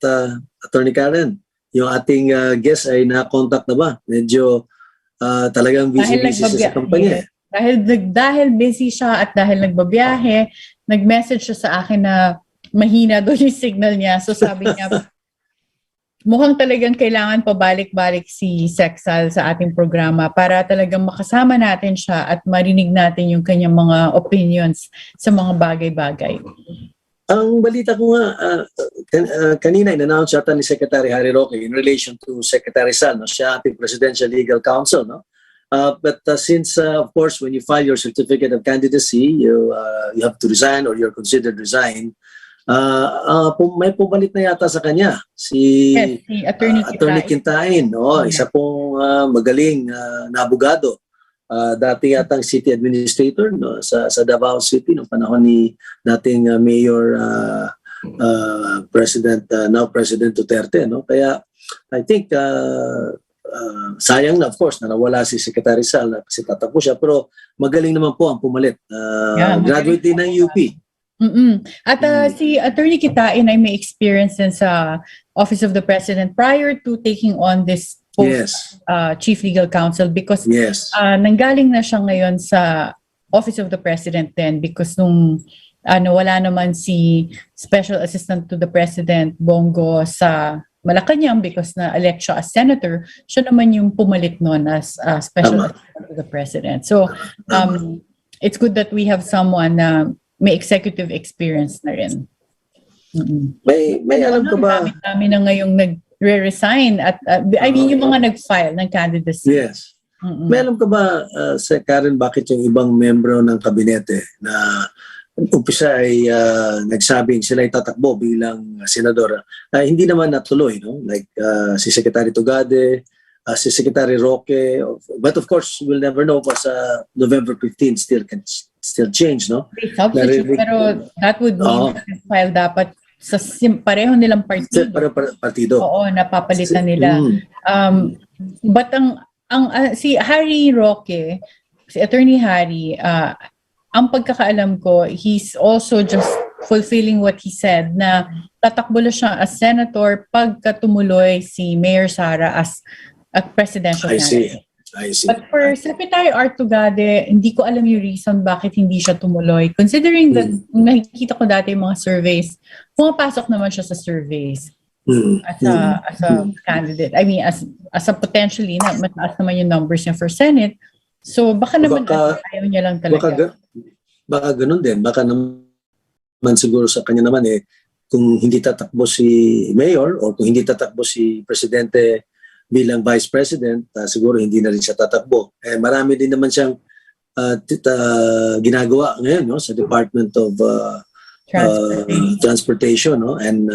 S3: Attorney Karen. Yung ating guest ay na-contact na ba? Medyo talagang busy-busy sa kampanya.
S4: Dahil busy siya at dahil nagbabiyahe, nag-message siya sa akin na mahina doon yung signal niya. So sabi niya, mukhang talagang kailangan pabalik-balik si Sexal sa ating programa para talagang makasama natin siya at marinig natin yung kanyang mga opinions sa mga bagay-bagay.
S3: Ang balita ko nga, kanina in-announce yata ni Secretary Harry Roque in relation to Secretary Sal, no? Siya ating Presidential Legal Counsel. No? But since, of course, when you file your certificate of candidacy, you have to resign or you're considered resign. May pumalit na yata sa kanya si Attorney Quintain, no? Isa pong magaling na abogado, dati yatang city administrator, no? sa Davao City noong panahon ni dating Mayor President now President Duterte, no? Kaya I think sayang na, of course, na nawala si Secretary Sal kasi tatakbo siya, pero magaling naman po ang pumalit. Graduate din ng UP.
S4: At si Attorney Kitain ay may experience din sa Office of the President prior to taking on this post, Chief Legal Counsel, because nanggaling na siya ngayon sa Office of the President din because nung wala naman si Special Assistant to the President Bongo sa Malacanang because na-elect siya as Senator, siya naman yung pumalit noon as Special Assistant to the President. So it's good that we have someone na may executive experience na rin.
S3: May alam ka ba?
S4: Dami na ngayong nagre-resign at I mean yung mga nag-file ng candidacy.
S3: Yes. May alam ka ba, Sir Karen, bakit yung ibang membro ng kabinete na umpisa ay nagsabing sila ay tatakbo bilang senador, hindi naman natuloy, no? Like si Secretary Tugade, si Secretary Roque, but of course we'll never know because November 15 still change, no?
S4: Pero that would mean file dapat sa pareho nilang partido.
S3: Partido.
S4: Oo, napapalitan nila. But si Harry Roque, si Attorney Harry, ang pagkakaalam ko, he's also just fulfilling what he said na tatakbo na siya as senator pagka tumuloy si Mayor Sara as a presidential candidate.
S3: I see.
S4: But for Secretary Art Tugade, hindi ko alam yung reason bakit hindi siya tumuloy. Considering that nakikita ko dati yung mga surveys, pumapasok naman siya sa surveys as a candidate. I mean, as a potentially, mataas naman yung numbers niya for Senate. So baka naman ayaw niya lang talaga.
S3: Baka ganun din. Baka naman siguro sa kanya naman kung hindi tatakbo si Mayor o kung hindi tatakbo si Presidente bilang Vice President, siguro hindi na rin siya tatakbo. Marami din naman siyang ginagawa ngayon, no, sa Department of Transportation, no? And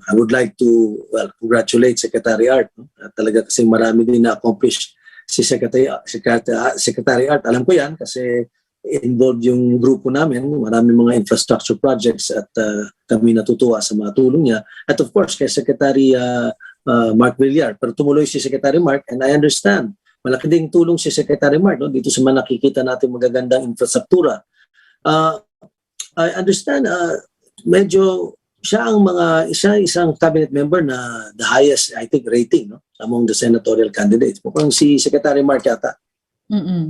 S3: I would like to congratulate Secretary Art, no? Talaga kasi marami din na-accomplish si Secretary Art. Alam ko yan kasi involved yung grupo namin, marami mga infrastructure projects at kami natutuwa sa mga tulong niya. At of course, kay Secretary Mark Villar. Pero tumuloy si Secretary Mark and I understand, malaki ding tulong si Secretary Mark, no? Dito sa mga nakikita natin magagandang infrastruktura. I understand, medyo siya ang isang cabinet member na the highest, I think, rating, no? Among the senatorial candidates. Mukhang si Secretary Mark yata.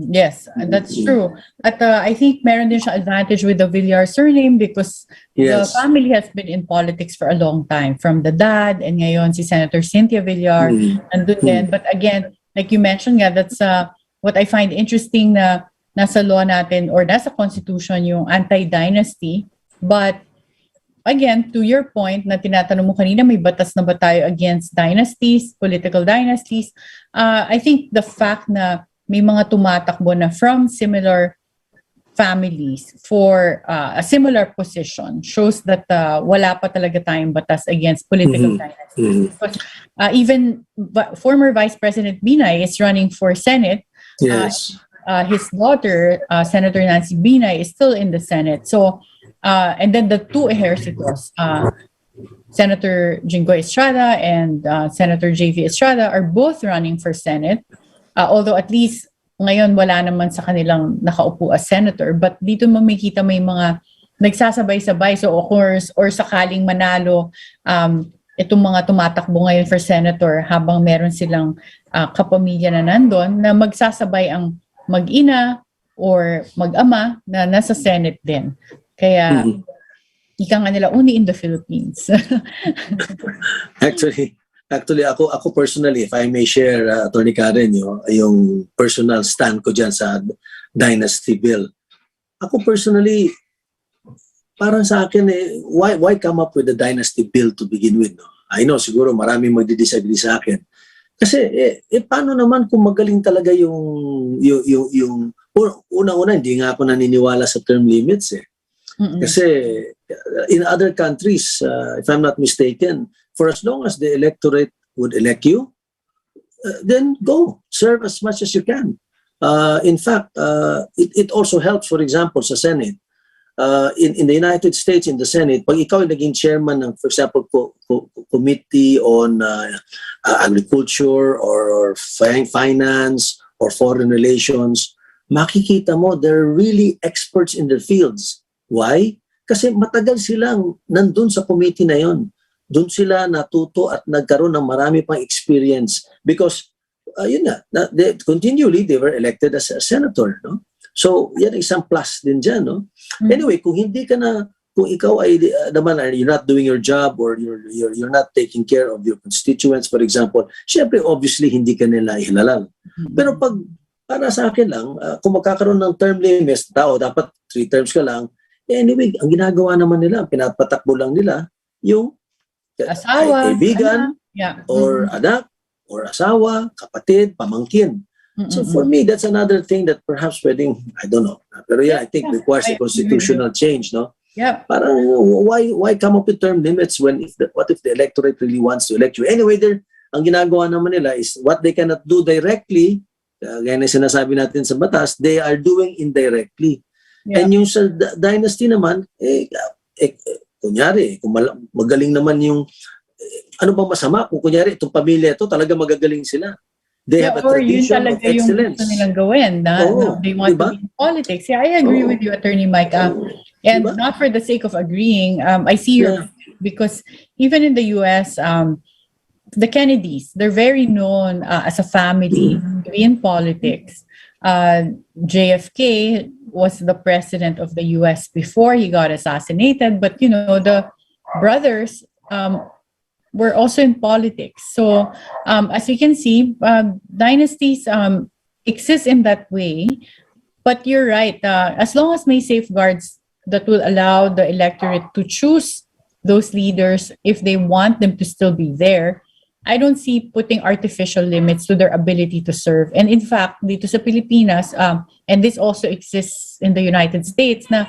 S4: Yes, that's true. At I think meron din siya advantage with the Villar surname because the family has been in politics for a long time. From the dad and ngayon si Senator Cynthia Villar nandun din. But again, like you mentioned nga, that's what I find interesting na nasa law natin or nasa constitution yung anti-dynasty. But again, to your point na tinatanong mo kanina, may batas na ba tayo against dynasties, political dynasties? I think the fact na may mga tumatakbo na from similar families for a similar position shows that wala pa talaga tayong batas against political dynasties. Because, even former Vice President Binay is running for Senate.
S3: Yes.
S4: His daughter, Senator Nancy Binay, is still in the Senate. So, and then the two ejercitos, Senator Jingo Estrada and Senator JV Estrada are both running for Senate. Although at least ngayon wala naman sa kanilang nakaupo as senator. But dito mo makikita may mga nagsasabay-sabay. So of course, or sakaling manalo, itong mga tumatakbo ngayon for senator habang meron silang kapamilya na nandun na magsasabay ang mag-ina or mag-ama na nasa Senate din. Kaya, ika nga nila, only in the Philippines.
S3: Actually, ako personally, if I may share, Atty. Karen, yung personal stand ko dyan sa dynasty bill. Ako personally, parang sa akin, why come up with the dynasty bill to begin with? No? I know, siguro maraming magdi-disagree sa akin. Kasi, paano naman kung magaling talaga yung unang-una, hindi nga ako naniniwala sa term limits eh. Kasi in other countries, if I'm not mistaken, for as long as the electorate would elect you, then go, serve as much as you can. In fact, it also helps, for example, sa Senate. In the United States, in the Senate, pag ikaw ay naging chairman ng, for example, committee on agriculture or finance or foreign relations, makikita mo they're really experts in their fields. Why? Kasi matagal silang nandun sa committee na yon. Doon sila natuto at nagkaroon ng marami pang experience because yun na, continually they were elected as a senator, no? So, yan isang plus din dyan, no? Anyway, kung ikaw ay naman you're not doing your job or you're not taking care of your constituents, for example, syempre obviously hindi ka nila ihalalang. Pero para sa akin lang, kung magkakaroon ng term limits, dapat 3 terms ka lang. Anyway, ang ginagawa naman nila, pinapatakbo lang nila yung
S4: asawa,
S3: kaibigan, or anak, or asawa, kapatid, pamangkin. So for me, that's another thing that perhaps pwedeng, I don't know. Pero I think requires a constitutional change, no?
S4: Yeah.
S3: Parang why come up with term limits when what if the electorate really wants to elect you? Anyway, ang ginagawa naman nila is what they cannot do directly, gaya na sinasabi natin sa batas, they are doing indirectly. Yeah. And yung sa dynasty naman, kunyari, kung magaling naman yung, ano bang masama? Kung kunyari, itong pamilya ito, talaga magagaling sila. They have a tradition of excellence.
S4: Yung nilang gawin, they want to be in politics. Yeah, I agree with you, Attorney Mike. And not for the sake of agreeing, I see your, because even in the US, the Kennedys, they're very known as a family to be in politics. JFK was the president of the US before he got assassinated, but the brothers were also in politics. So as you can see, dynasties exist in that way. But you're right, as long as may safeguards that will allow the electorate to choose those leaders if they want them to still be there, I don't see putting artificial limits to their ability to serve. And in fact, dito sa Pilipinas, and this also exists in the United States, na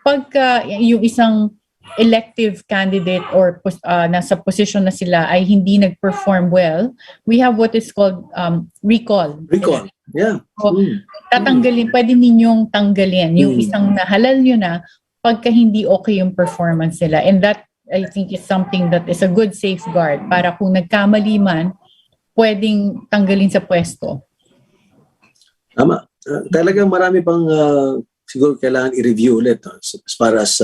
S4: pagka yung isang elective candidate or nasa position na sila ay hindi nag-perform well, we have what is called recall.
S3: Recall, yeah.
S4: So, pwede ninyong tanggalin yung isang nahalal nyo na pagka hindi okay yung performance nila. And that, I think, is something that is a good safeguard para kung nagkamali man, pwedeng tanggalin sa pwesto.
S3: Tama. Talagang marami pang siguro kailangan i-review ulit as far as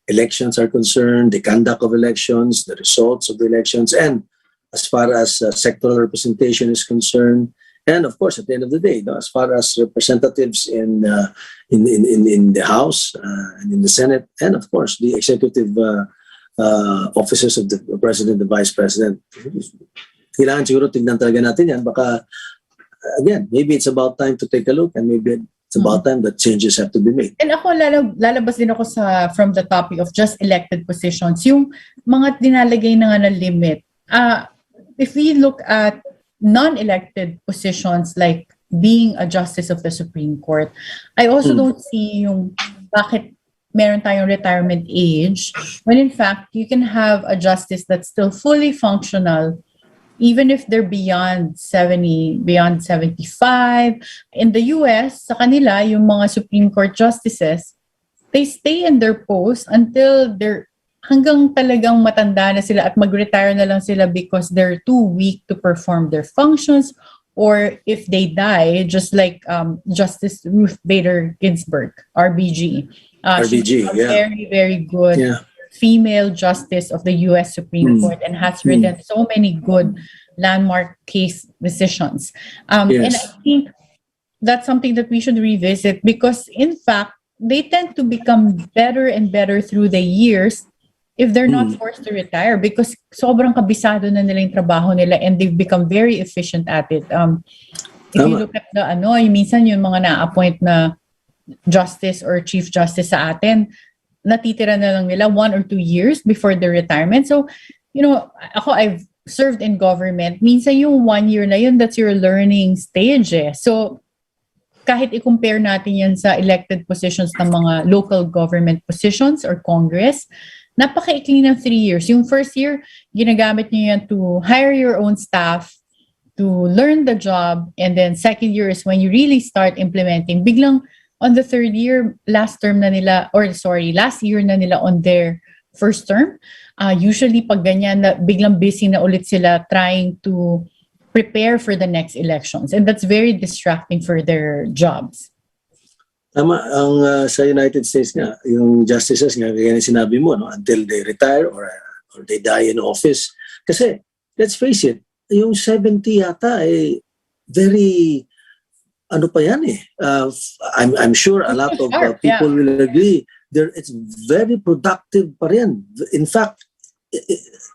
S3: elections are concerned, the conduct of elections, the results of the elections, and as far as sectoral representation is concerned, and of course, at the end of the day, as far as representatives in the House and in the Senate, and of course, the executive officers of the President, the Vice President, kailangan siguro tignan talaga natin yan. Baka again, maybe it's about time to take a look, and maybe it's about time that changes have to be made.
S4: And ako, lalabas din ako from the topic of just elected positions. Yung mga dinalagay na nga na limit. If we look at non-elected positions like being a justice of the Supreme Court, I also don't see yung bakit meron tayong retirement age when in fact you can have a justice that's still fully functional even if they're beyond 70, beyond 75. In the US, sa kanila, yung mga Supreme Court justices, they stay in their post until they're hanggang talagang matanda na sila at mag-retire na lang sila because they're too weak to perform their functions, or if they die, just like Justice Ruth Bader Ginsburg, RBG. She's a very, very good female justice of the U.S. Supreme Court and has written so many good landmark case decisions. And I think that's something that we should revisit because, in fact, they tend to become better and better through the years if they're not forced to retire because sobrang kabisado na nila yung trabaho nila and they've become very efficient at it. If you look at the minsan yung mga na-appoint na justice or chief justice sa atin, natitira na lang nila 1 or 2 years before their retirement. So, I've served in government. Minsan yung 1 year na yun, that's your learning stage eh. So, kahit i-compare natin yan sa elected positions ng mga local government positions or Congress, napaka-ikli ng 3 years. Yung first year, ginagamit nyo yan to hire your own staff, to learn the job, and then second year is when you really start implementing. Biglang, on the third year, last year na nila on their first term. Usually, pag ganyan, biglang busy na ulit sila trying to prepare for the next elections. And that's very distracting for their jobs.
S3: Tama, sa United States nga, yung justices nga, kaya sinabi mo, until they retire or they die in office. Kasi, let's face it, yung 70 yata ay very... Ano pa yan eh? I'm sure a lot of people will agree. It's very productive pa rin. In fact,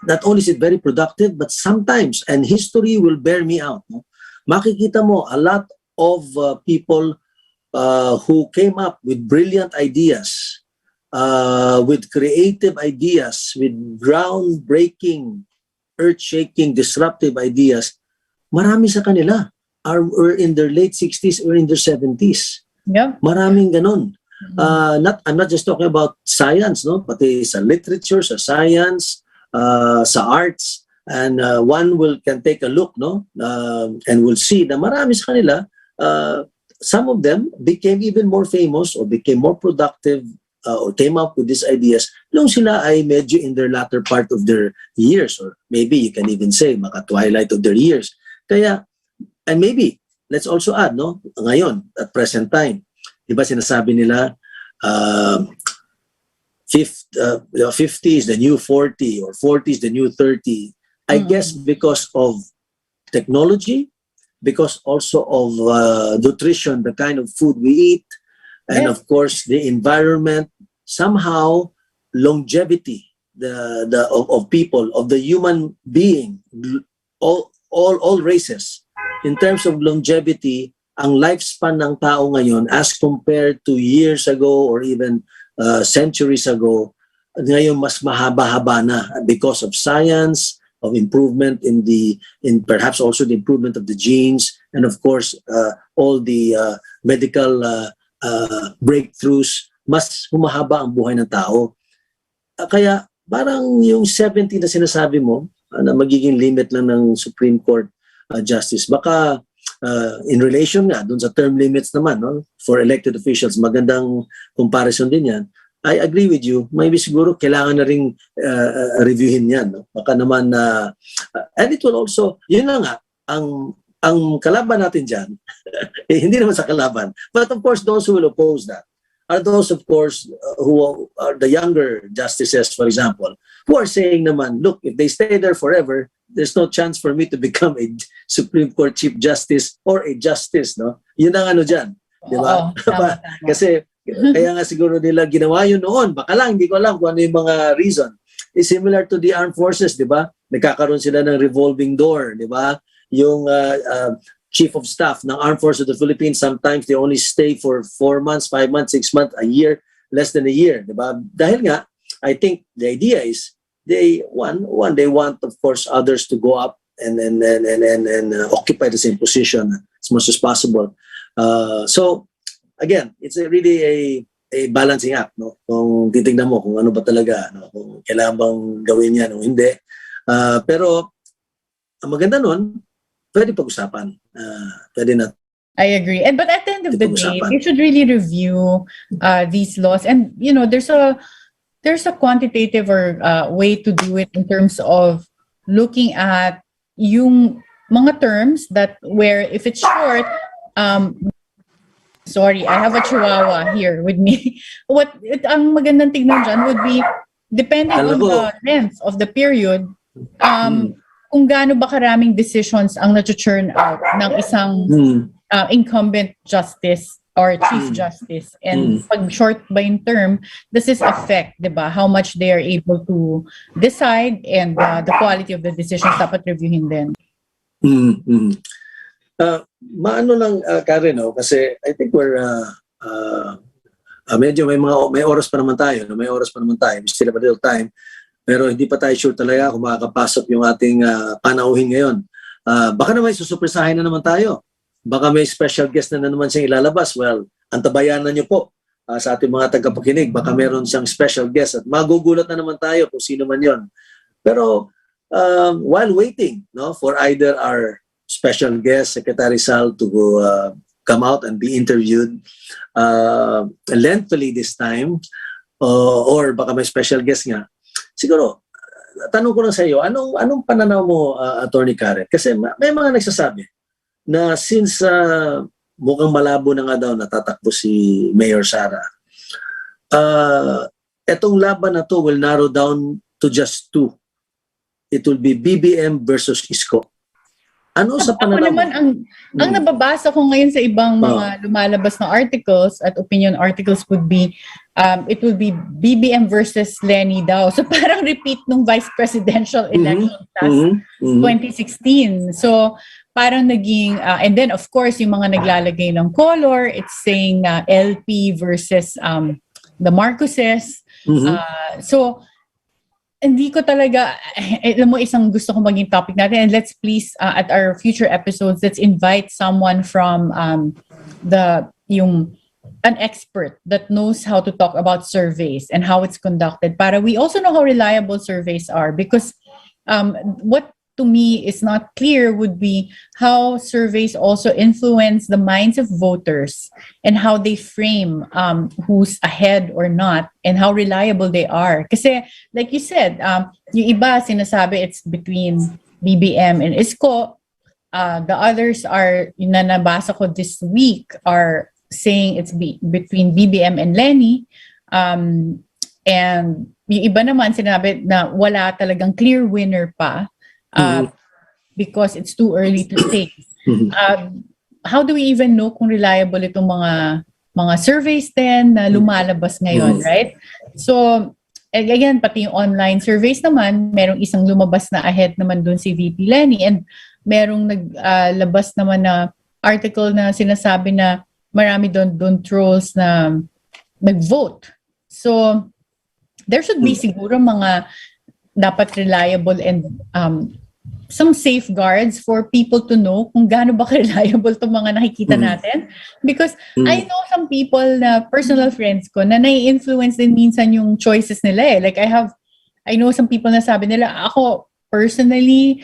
S3: not only is it very productive, but sometimes, and history will bear me out, makikita mo a lot of people who came up with brilliant ideas, with creative ideas, with groundbreaking, earth-shaking, disruptive ideas. Marami sa kanila are in their late 60s or in their 70s.
S4: Yeah.
S3: Maraming ganon. I'm not just talking about science, no? Pati sa literature, sa science, sa arts, and one can take a look, no? And will see na marami sa kanila, some of them became even more famous or became more productive or came up with these ideas nung sila ay medyo in their latter part of their years, or maybe you can even say maka-twilight of their years. Kaya, and maybe, let's also add, no? Ngayon, at present time, di ba sinasabi nila, 50 is the new 40 or 40 is the new 30. I guess because of technology, because also of nutrition, the kind of food we eat, and of course, the environment, somehow, longevity of people, of the human being, all races, in terms of longevity, ang lifespan ng tao ngayon as compared to years ago or even centuries ago, ngayon mas mahaba-haba na because of science, of improvement in perhaps also the improvement of the genes, and of course all the medical breakthroughs, mas humahaba ang buhay ng tao. Kaya parang yung 70 na sinasabi mo, na magiging limit lang ng Supreme Court justice. Baka in relation nga dun sa term limits naman, no, for elected officials, magandang comparison din yan. I agree with you. Maybe siguro kailangan na ring reviewin yan. No? Baka naman and it will also, yun na nga, ang kalaban natin dyan, hindi naman sa kalaban. But of course, those who will oppose that are those, of course, who are the younger justices, for example, who are saying naman, look, if they stay there forever, there's no chance for me to become a Supreme Court Chief Justice or a Justice, no? Yun ang ano dyan. Di ba? Kasi, kaya nga siguro nila ginawa yun noon. Baka lang, hindi ko alam kung ano yung mga reason. It's similar to the armed forces, di ba? Nagkakaroon sila ng revolving door, di ba? Yung chief of staff ng Armed Forces of the Philippines, sometimes they only stay for 4 months, 5 months, 6 months, a year, less than a year, di ba? Dahil nga, I think the idea is they want, of course, others to go up and occupy the same position as much as possible. So again, it's really a balancing act, no? Kung titingnan mo kung ano ba talaga, no? Kung kailangan bang gawin yan o hindi. Pero ang maganda nun, pwede pag-usapan. Pwede na.
S4: I agree. But at the end of the day,
S3: Pag-usapan.
S4: they should really review these laws. And there's a quantitative or way to do it in terms of looking at yung mga terms that where if it's short, sorry, I have a chihuahua here with me. Ang magandang tignan dyan would be, depending on the length of the period, kung gaano ba karaming decisions ang na-churn out ng isang incumbent justice or chief justice. And pag short ba yung term, does this affect, di ba, how much they are able to decide and the quality of the decisions dapat reviewin din.
S3: Maano lang, Karen, no? Kasi I think we're medyo may oras pa naman tayo, no? May oras pa naman tayo. We still have a little time. Pero hindi pa tayo sure talaga kung makakapasok yung ating panauhin ngayon. Baka naman susupresahin na naman tayo. Baka may special guest na naman siyang ilalabas. Well, antabayanan niyo po sa ating mga tagapakinig. Baka meron siyang special guest at magugulat na naman tayo kung sino man yon. Pero while waiting, no, for either our special guest, Secretary Sal, to come out and be interviewed lengthily this time, or baka may special guest nga. Siguro, tanong ko lang sa iyo, anong pananaw mo, Attorney Karen? Kasi may mga nagsasabi na since mukhang malabo na nga daw natatakbo si Mayor Sara, etong laban na to will narrow down to just two. It will be BBM versus Isko. Ano sa pananaw? Ako naman,
S4: ang nababasa ko ngayon sa ibang mga lumalabas na articles at opinion articles would be, it will be BBM versus Lenny daw. So parang repeat nung vice presidential election last 2016. So parang naging, and then of course yung mga naglalagay ng color, it's saying LP versus the Marcoses. So hindi ko talaga, alam mo, isang gusto kong maging topic natin, and let's please, at our future episodes, let's invite someone from an expert that knows how to talk about surveys and how it's conducted. Para we also know how reliable surveys are, because what to me is not clear would be how surveys also influence the minds of voters and how they frame who's ahead or not and how reliable they are. Kasi like you said, yung iba sinasabi it's between BBM and Isko. The others are, yung na nabasa ko this week, are saying it's between BBM and Lenny. And yung iba naman sinabi na wala talagang clear winner pa. Because it's too early to say. How do we even know kung reliable itong mga surveys din na lumalabas ngayon, right? So, again, pati yung online surveys naman, merong isang lumabas na ahead naman dun si VP Lenny, and merong naglabas naman na article na sinasabi na marami doon trolls na nag-vote. So, there should be siguro mga dapat reliable and some safeguards for people to know kung gaano ba reliable itong mga nakikita natin. Because I know some people na personal friends ko na nai-influence din minsan yung choices nila eh. Like I know some people na sabi nila, ako personally,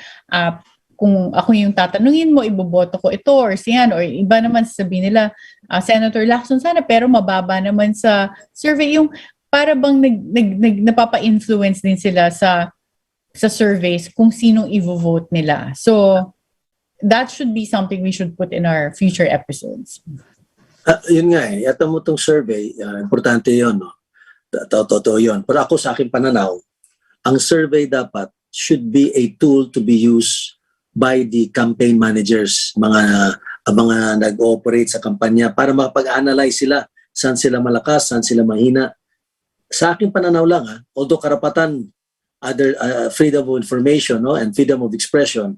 S4: kung ako yung tatanungin mo, iboboto ko ito or siyan, or iba naman sasabihin nila, Senator Lacson sana, pero mababa naman sa survey. Yung para bang napapa-influence din sila sa surveys kung sinong i-vote nila. So, that should be something we should put in our future episodes.
S3: Yun nga eh. Yata mo itong survey, importante yun. No? Totoo yun. Pero ako sa aking pananaw, ang survey dapat should be a tool to be used by the campaign managers, mga nag-ooperate sa kampanya para makapag-analyze sila saan sila malakas, saan sila mahina. Sa aking pananaw lang, although karapatan, other freedom of information, no, and freedom of expression,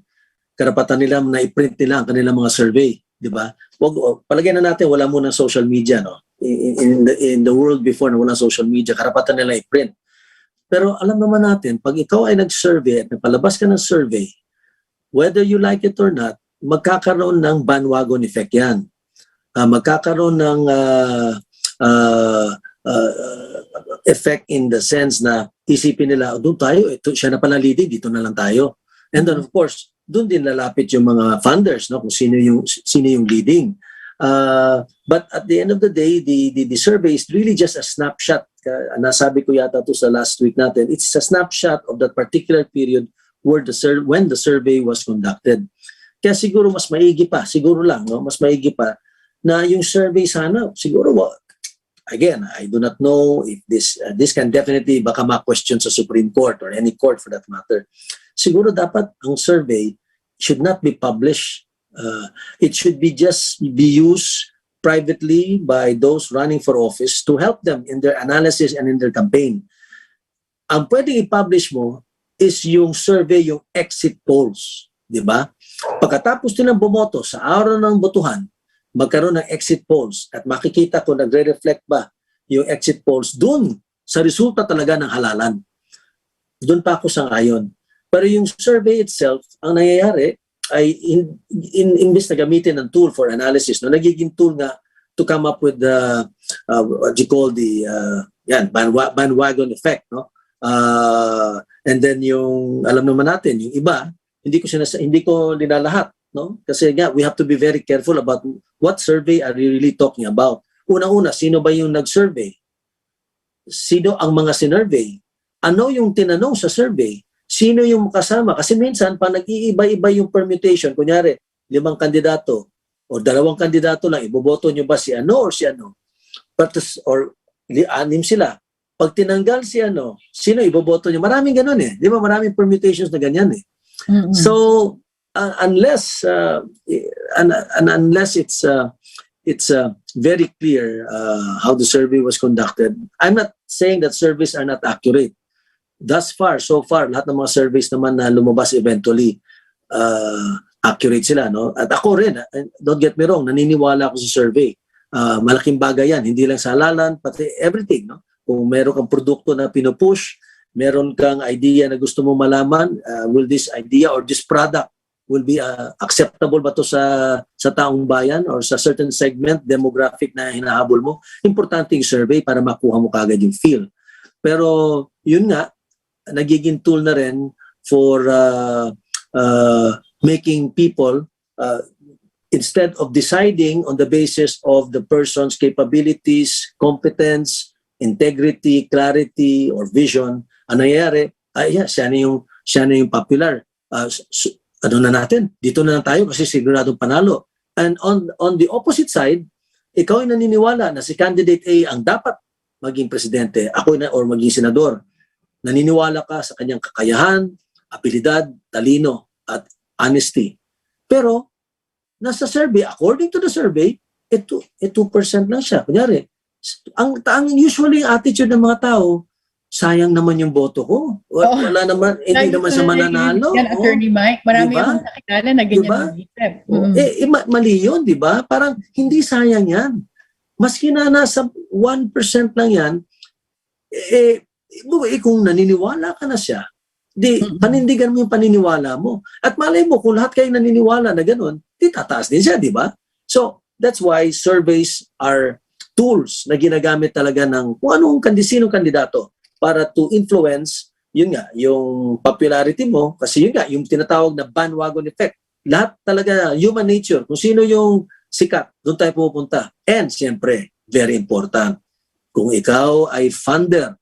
S3: karapatan nila na i-print nila ang kanilang mga survey, di ba? Palagay na natin wala muna social media, no? In the world before na wala social media, karapatan nila i-print. Pero alam naman natin, pag ikaw ay nag-survey at napalabas ka ng survey, whether you like it or not, magkakaroon ng bandwagon effect yan. Magkakaroon ng effect in the sense na isipin nila, doon tayo, siya na pala leading, dito na lang tayo. And then of course, doon din lalapit yung mga funders, no, kung sino yung leading. But at the end of the day, the survey is really just a snapshot. Nasabi ko yata to sa last week natin. It's a snapshot of that particular period when the survey was conducted. Kaya siguro mas maigi pa, siguro lang, no, mas maigi pa na yung survey sana, siguro, again, I do not know if this can definitely baka ma-question sa Supreme Court or any court for that matter. Siguro dapat ang survey should not be published. It should be used privately by those running for office to help them in their analysis and in their campaign. Ang pwedeng i-publish mo is yung survey, yung exit polls. Di ba? Pagkatapos nilang bumoto sa araw ng botohan, magkaroon ng exit polls at makikita kung nagre-reflect ba yung exit polls dun sa resulta talaga ng halalan. Doon pa ako sang-ayon. Pero yung survey itself, ang nangyayari ay imbis na gamitin ng tool for analysis, no, nagiging tool nga to come up with the what you call the bandwagon effect, no? And then yung alam naman natin, yung iba, hindi ko linalahat, no? Kasi nga we have to be very careful about what survey are we really talking about. Una-una, sino ba yung nag-survey? Sino ang mga sinurvey? Ano yung tinanong sa survey? Sino yung kasama? Kasi minsan, pa nag-iiba-iba yung permutation, kunyari, 5 kandidato o 2 kandidato lang, iboboto nyo ba si ano or si ano? Or 6 sila. Pag tinanggal si ano, sino iboboto nyo? Maraming ganun eh. Di ba? Maraming permutations na ganyan eh. Mm-hmm. So, unless it's very clear how the survey was conducted, I'm not saying that surveys are not accurate. So far, lahat ng mga surveys naman na lumabas eventually, accurate sila, no? At ako rin, don't get me wrong, naniniwala ako sa survey. Malaking bagay yan, hindi lang sa halalan, pati everything, no? Kung meron kang produkto na pinupush, meron kang idea na gusto mo malaman, will this idea or this product will be acceptable ba to sa taong bayan or sa certain segment, demographic na hinahabol mo? Importante yung survey para makuha mo kagad yung feel. Pero yun nga, nagiging tool na rin for making people, instead of deciding on the basis of the person's capabilities, competence, integrity, clarity, or vision, ang nangyayari, siya na yung popular. Ano na natin? Dito na lang tayo kasi siguradong panalo. And on the opposite side, ikaw ay naniniwala na si candidate A ang dapat maging presidente, ako na or maging senador. Naniniwala ka sa kanyang kakayahan, abilidad, talino, at honesty. Pero, nasa survey, according to the survey, 2% lang siya. Kunyari, ang usually attitude ng mga tao, sayang naman yung boto ko. Wala naman, hindi naman siya mananalo.
S4: Yan, Attorney Mike, marami diba? Akong nakilala na ganyan ang isip.
S3: Mali yun, di ba? Parang hindi sayang yan. Maski na nasa 1% lang yan, kung naniniwala ka na siya, panindigan mo yung paniniwala mo. At malay mo, kung lahat kayo naniniwala na gano'n, tataas din siya, di ba? So, that's why surveys are tools na ginagamit talaga ng kung anong sinong kandidato para to influence, yun nga, yung popularity mo, kasi yun nga, yung tinatawag na bandwagon effect. Lahat talaga, human nature, kung sino yung sikat, doon tayo pupunta. And siyempre, very important, kung ikaw ay funder,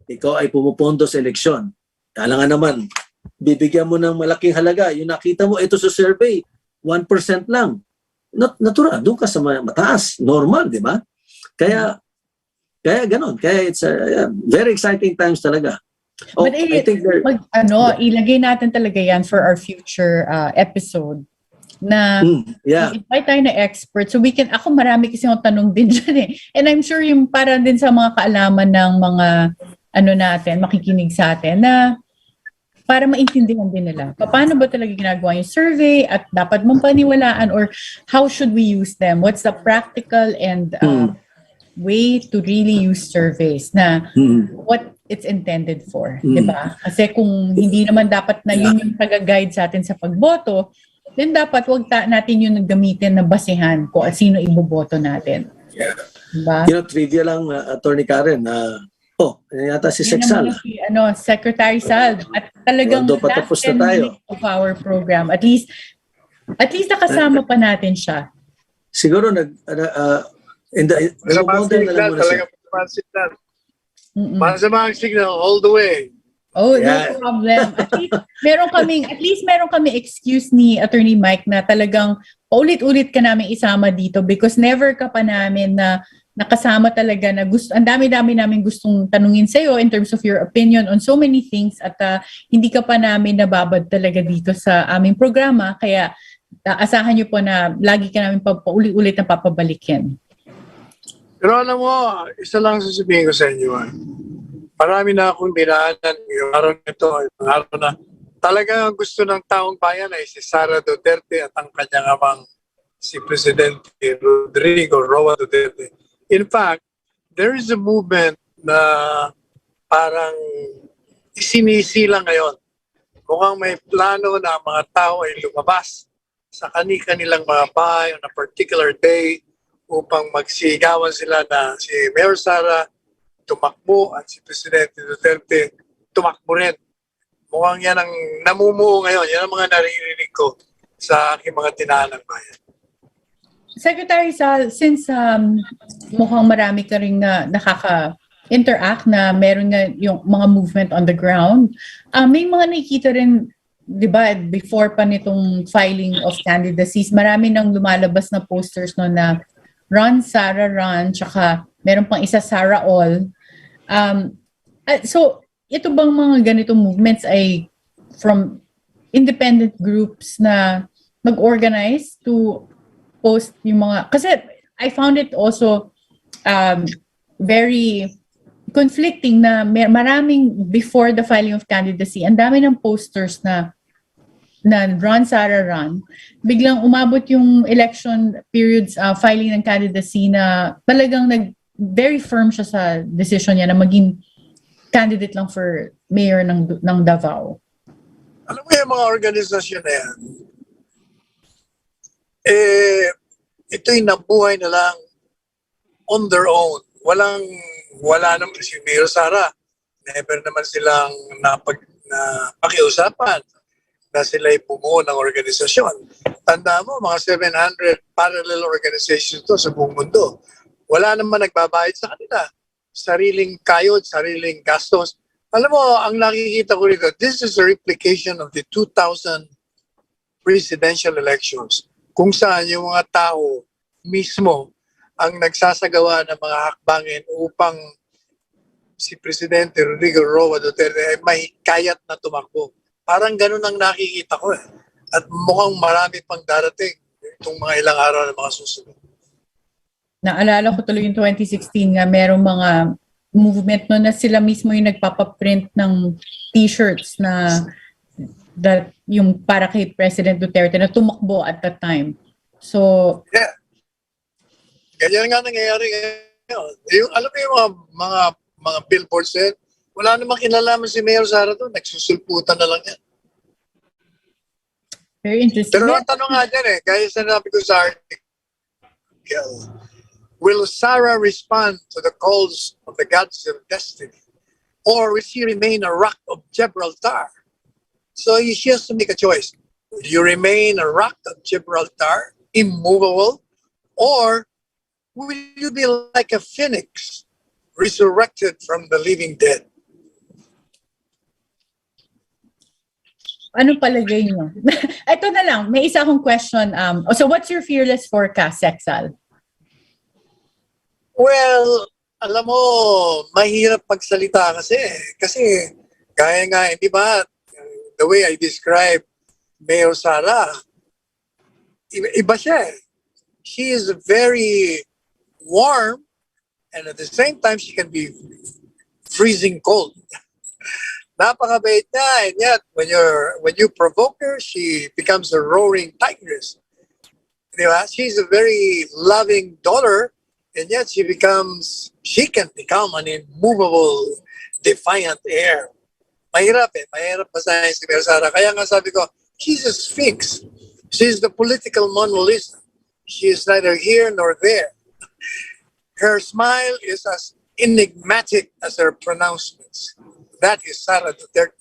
S3: ikaw ay pumupondo sa eleksyon, kailangan naman, bibigyan mo ng malaking halaga. Yung nakita mo, ito sa survey, 1% lang. Natural, doon ka sa mataas. Normal, di ba? Kaya ganun. Kaya it's very exciting times talaga.
S4: But ilagay natin talaga yan for our future episode na invite tayo na expert. So ako marami kasi yung tanong din dyan eh. And I'm sure yung para din sa mga kaalaman ng mga natin, makikinig sa atin na para maintindihan din nila. Paano ba talaga ginagawa yung survey at dapat mong paniwalaan or how should we use them? What's the practical and way to really use surveys na what it's intended for, di ba? Kasi kung hindi naman dapat na yun yung taga-guide sa atin sa pagboto, then dapat wag natin yung gamitin na basehan kung sino iboboto natin. Diba?
S3: Trivia lang, Attorney Karen, yata si Sexal.
S4: Si, Secretary Sal. At talagang
S3: Although patapos na tayo
S4: of our program. At least nakasama pa natin siya.
S3: Siguro nag-model na lang muna siya.
S5: Masama ang signal all the way.
S4: Oh, no problem. At least meron kami excuse ni Attorney Mike na talagang paulit-ulit ka namin isama dito because never ka pa namin na nakasama talaga na ang dami-dami namin gustong tanungin sa'yo in terms of your opinion on so many things at hindi ka pa namin nababad talaga dito sa aming programa. Kaya asahan niyo po na lagi ka namin paulit-ulit na papabalikin.
S5: Pero alam mo, isa lang sasabihin ko sa inyo. Marami na akong dinaanan yung araw nito, yung araw na talagang gusto ng taong bayan ay si Sara Duterte at ang kanyang amang si Presidente Rodrigo Roa Duterte. In fact, there is a movement na parang isinisilang ngayon. Mukhang may plano na mga tao ay lumabas sa kanilang mga bahay on a particular day upang magsigawan sila na si Mayor Sara tumakbo at si Presidente Duterte tumakbo rin. Mukhang yan ang namumuo ngayon. Yan ang mga naririnig ko sa aking mga tinaan ng bayan.
S4: Secretary Sal, since mukhang marami ka rin nakaka-interact na meron nga yung mga movement on the ground, may mga nakikita rin, di ba, before pa nitong filing of candidacies, marami nang lumalabas na posters no na Run, Sara, Run, tsaka meron pang isa, Sara All. So, ito bang mga ganitong movements ay from independent groups na mag-organize to post yung mga, kasi I found it also very conflicting na maraming before the filing of candidacy, ang dami ng posters na Run, Sara, Run. Biglang umabot yung election periods filing ng candidacy na talagang very firm siya sa decision niya na maging candidate lang for mayor ng Davao.
S5: Alam mo yung mga organisasyon na yan, ito'y nabuhay na lang on their own. Wala naman si Mayor Sara. Never naman silang napakiusapan na sila'y bumuo ng organisasyon. Tanda mo, mga 700 parallel organizations to sa buong mundo. Wala naman nagbabayad sa kanila. Sariling kayod, sariling gastos. Alam mo, ang nakikita ko rito, this is a replication of the 2000 presidential elections, kung saan yung mga tao mismo ang nagsasagawa ng mga hakbangin upang si Presidente Rodrigo Roa Duterte ay may kayat na tumakbo. Parang ganun ang nakikita ko . At mukhang marami pang darating itong mga ilang araw na mga susunod.
S4: Naalala ko tuloy yung 2016 nga merong mga movement no na sila mismo yung nagpapaprint ng t-shirts na yung para kay President Duterte na tumakbo at that time. So,
S5: yeah. Ganyan nga nangyayari ngayon. Yung, alam mo yung mga billboards yan, wala namang kinalaman si Mayor Sara doon. Nagsusulputan na lang yan.
S4: Very interesting.
S5: Pero ang tanong nga dyan kaya sinabi ko sa article, will Sara respond to the calls of the gods of destiny? Or will she remain a rock of Gibraltar? So she has to make a choice. Will you remain a rock of Gibraltar, immovable? Or will you be like a phoenix, resurrected from the living dead?
S4: Ano palagay niyo? Ito na lang, may isa akong question. So what's your fearless forecast, Sexal?
S5: Well, alam mo, mahirap magsalita kasi kaya nga, di ba, the way I describe Mayor Sara, iba siya . She is very warm and at the same time she can be freezing cold. Napakabait niya. And yet, when you provoke her, she becomes a roaring tigress. Di ba? She's a very loving daughter, and yet she can become an immovable, defiant heir. Mahirap mahirap basahin si Mayor Sara. Kaya nga sabi ko, she's a sphinx. She's the political Mona Lisa. She is neither here nor there. Her smile is as enigmatic as her pronouncements. That is Sara Duterte.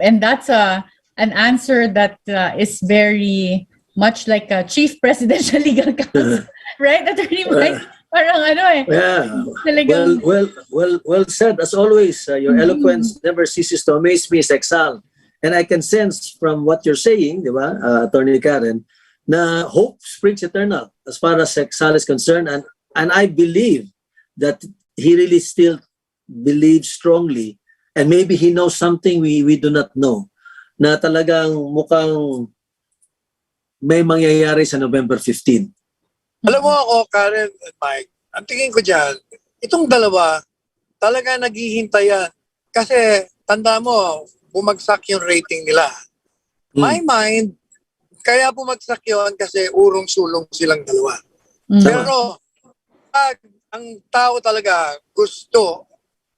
S4: And that's an answer that is very much like a chief presidential legal counsel, right? Attorney Mike? Parang
S3: Yeah.
S4: Talagang,
S3: Well said. As always, your eloquence never ceases to amaze me, Sexal. And I can sense from what you're saying, di ba, Attorney Karen, na hope springs eternal as far as Sexal is concerned. And I believe that he really still believes strongly, and maybe he knows something we do not know, na talagang mukhang may mangyayari sa November 15.
S5: Alam mo ako, Karen and Mike, ang tingin ko dyan, itong dalawa, talaga naghihintayan. Kasi, tanda mo, bumagsak yung rating nila. My mind, kaya bumagsak yun kasi urong-sulong silang dalawa. Pero, pag ang tao talaga gusto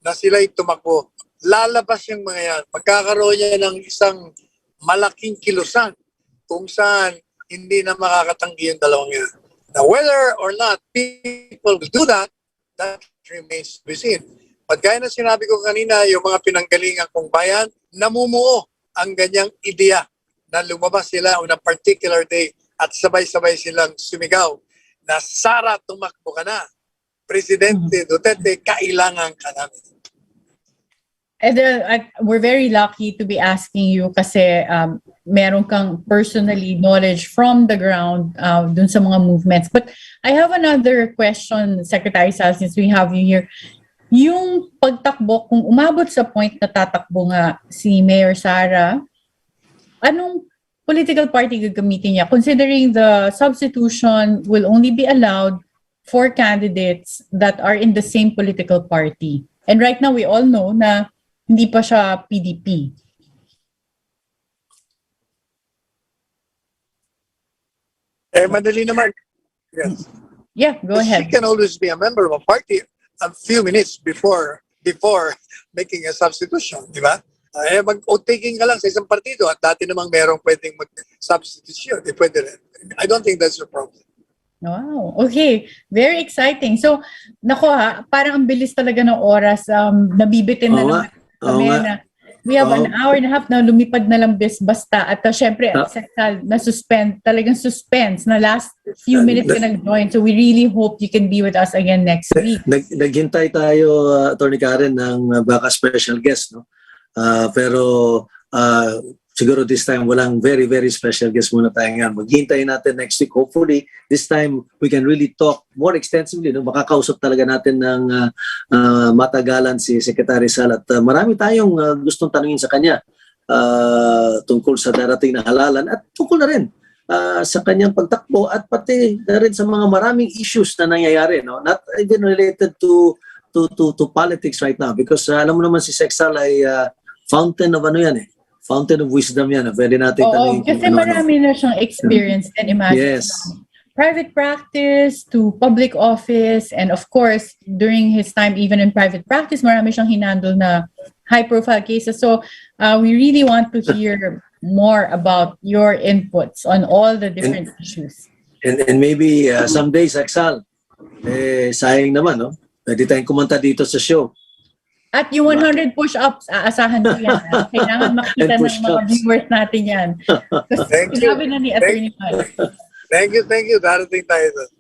S5: na sila'y tumakbo, lalabas yung mga yan. Magkakaroon niya ng isang malaking kilusan kung saan hindi na makakatanggi yung dalawang yan. Now, whether or not people will do that, that remains to be seen. But gaya na sinabi ko kanina, yung mga pinanggalingan kong bayan, namumuo ang ganyang ideya na lumabas sila on a particular day at sabay-sabay silang sumigaw na Sara, tumakbo ka na. Presidente Duterte, kailangan ka namin.
S4: And we're very lucky to be asking you kasi meron kang personally knowledge from the ground dun sa mga movements. But I have another question, Secretary Sal, since we have you here. Yung pagtakbo, kung umabot sa point na tatakbo nga si Mayor Sara, anong political party gagamitin niya? Considering the substitution will only be allowed for candidates that are in the same political party. And right now, we all know na hindi pa siya PDP.
S5: Madali naman. Yes.
S4: Yeah, go ahead.
S5: She can always be a member of a party a few minutes before making a substitution, di ba? Mag-taking ka lang sa isang partido at dati namang merong pwedeng mag-substitution. Pwede rin. I don't think that's the problem.
S4: Wow. Okay. Very exciting. So, nako parang ang bilis talaga ng oras. Nabibitin na lang kami na we have an hour and a half na lumipad na lang basta. At syempre, na-suspend, talagang suspense na last few minutes ka nag-join. So we really hope you can be with us again next week.
S3: Naghintay tayo, Attorney Karen, ng baka special guest, no? Pero siguro this time walang very, very special guest muna tayo nga. Maghintay natin next week. Hopefully, this time we can really talk more extensively. No? Makakausap talaga natin ng matagalan si Secretary Sal. At marami tayong gustong tanungin sa kanya tungkol sa darating na halalan at tungkol na rin sa kanyang pagtakbo at pati na rin sa mga maraming issues na nangyayari. No? Not even related to politics right now because alam mo naman si Sexal ay fountain of fountain of wisdom yan. Pwede natin tanongin.
S4: Kasi marami na siyang experience and imagine.
S3: Yes.
S4: Private practice to public office and of course, during his time even in private practice, marami siyang hinandle na high-profile cases. So, we really want to hear more about your inputs on all the different issues.
S3: And maybe someday, Sexal, sayang naman, no? Pwede tayong kumanta dito sa show.
S4: At yung 100 push-ups, aasahan ko yan. Kailangan makita ng mga viewers natin yan.
S5: Thank you.
S4: Sinabi na ni Atty. Mike.
S5: Thank you. Darating tayo doon.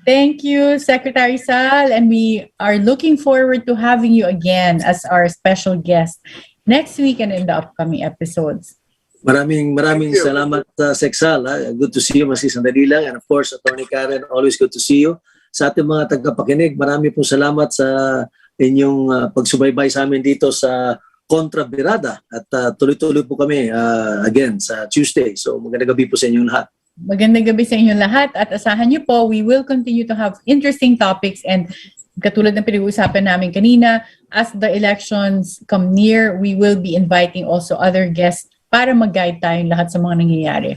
S4: Thank you, Secretary Sal. And we are looking forward to having you again as our special guest next week and in the upcoming episodes.
S3: Maraming salamat, Sexal. Good to see you, Masi Sandali lang. And of course, Attorney Karen, always good to see you. Sa ating mga tagapakinig, marami pong salamat sa inyong pagsubaybay sa amin dito sa Kontra Birada at tuloy-tuloy po kami again sa Tuesday. So magandang gabi po sa inyong lahat.
S4: magandang gabi sa inyo lahat at asahan niyo po, we will continue to have interesting topics and katulad ng pinag-uusapan namin kanina, as the elections come near, we will be inviting also other guests para mag-guide tayong lahat sa mga nangyayari.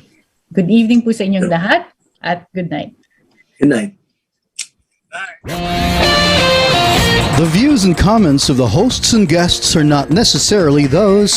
S4: Good evening po sa inyong lahat at good night.
S3: Good night.
S7: The views and comments of the hosts and guests are not necessarily those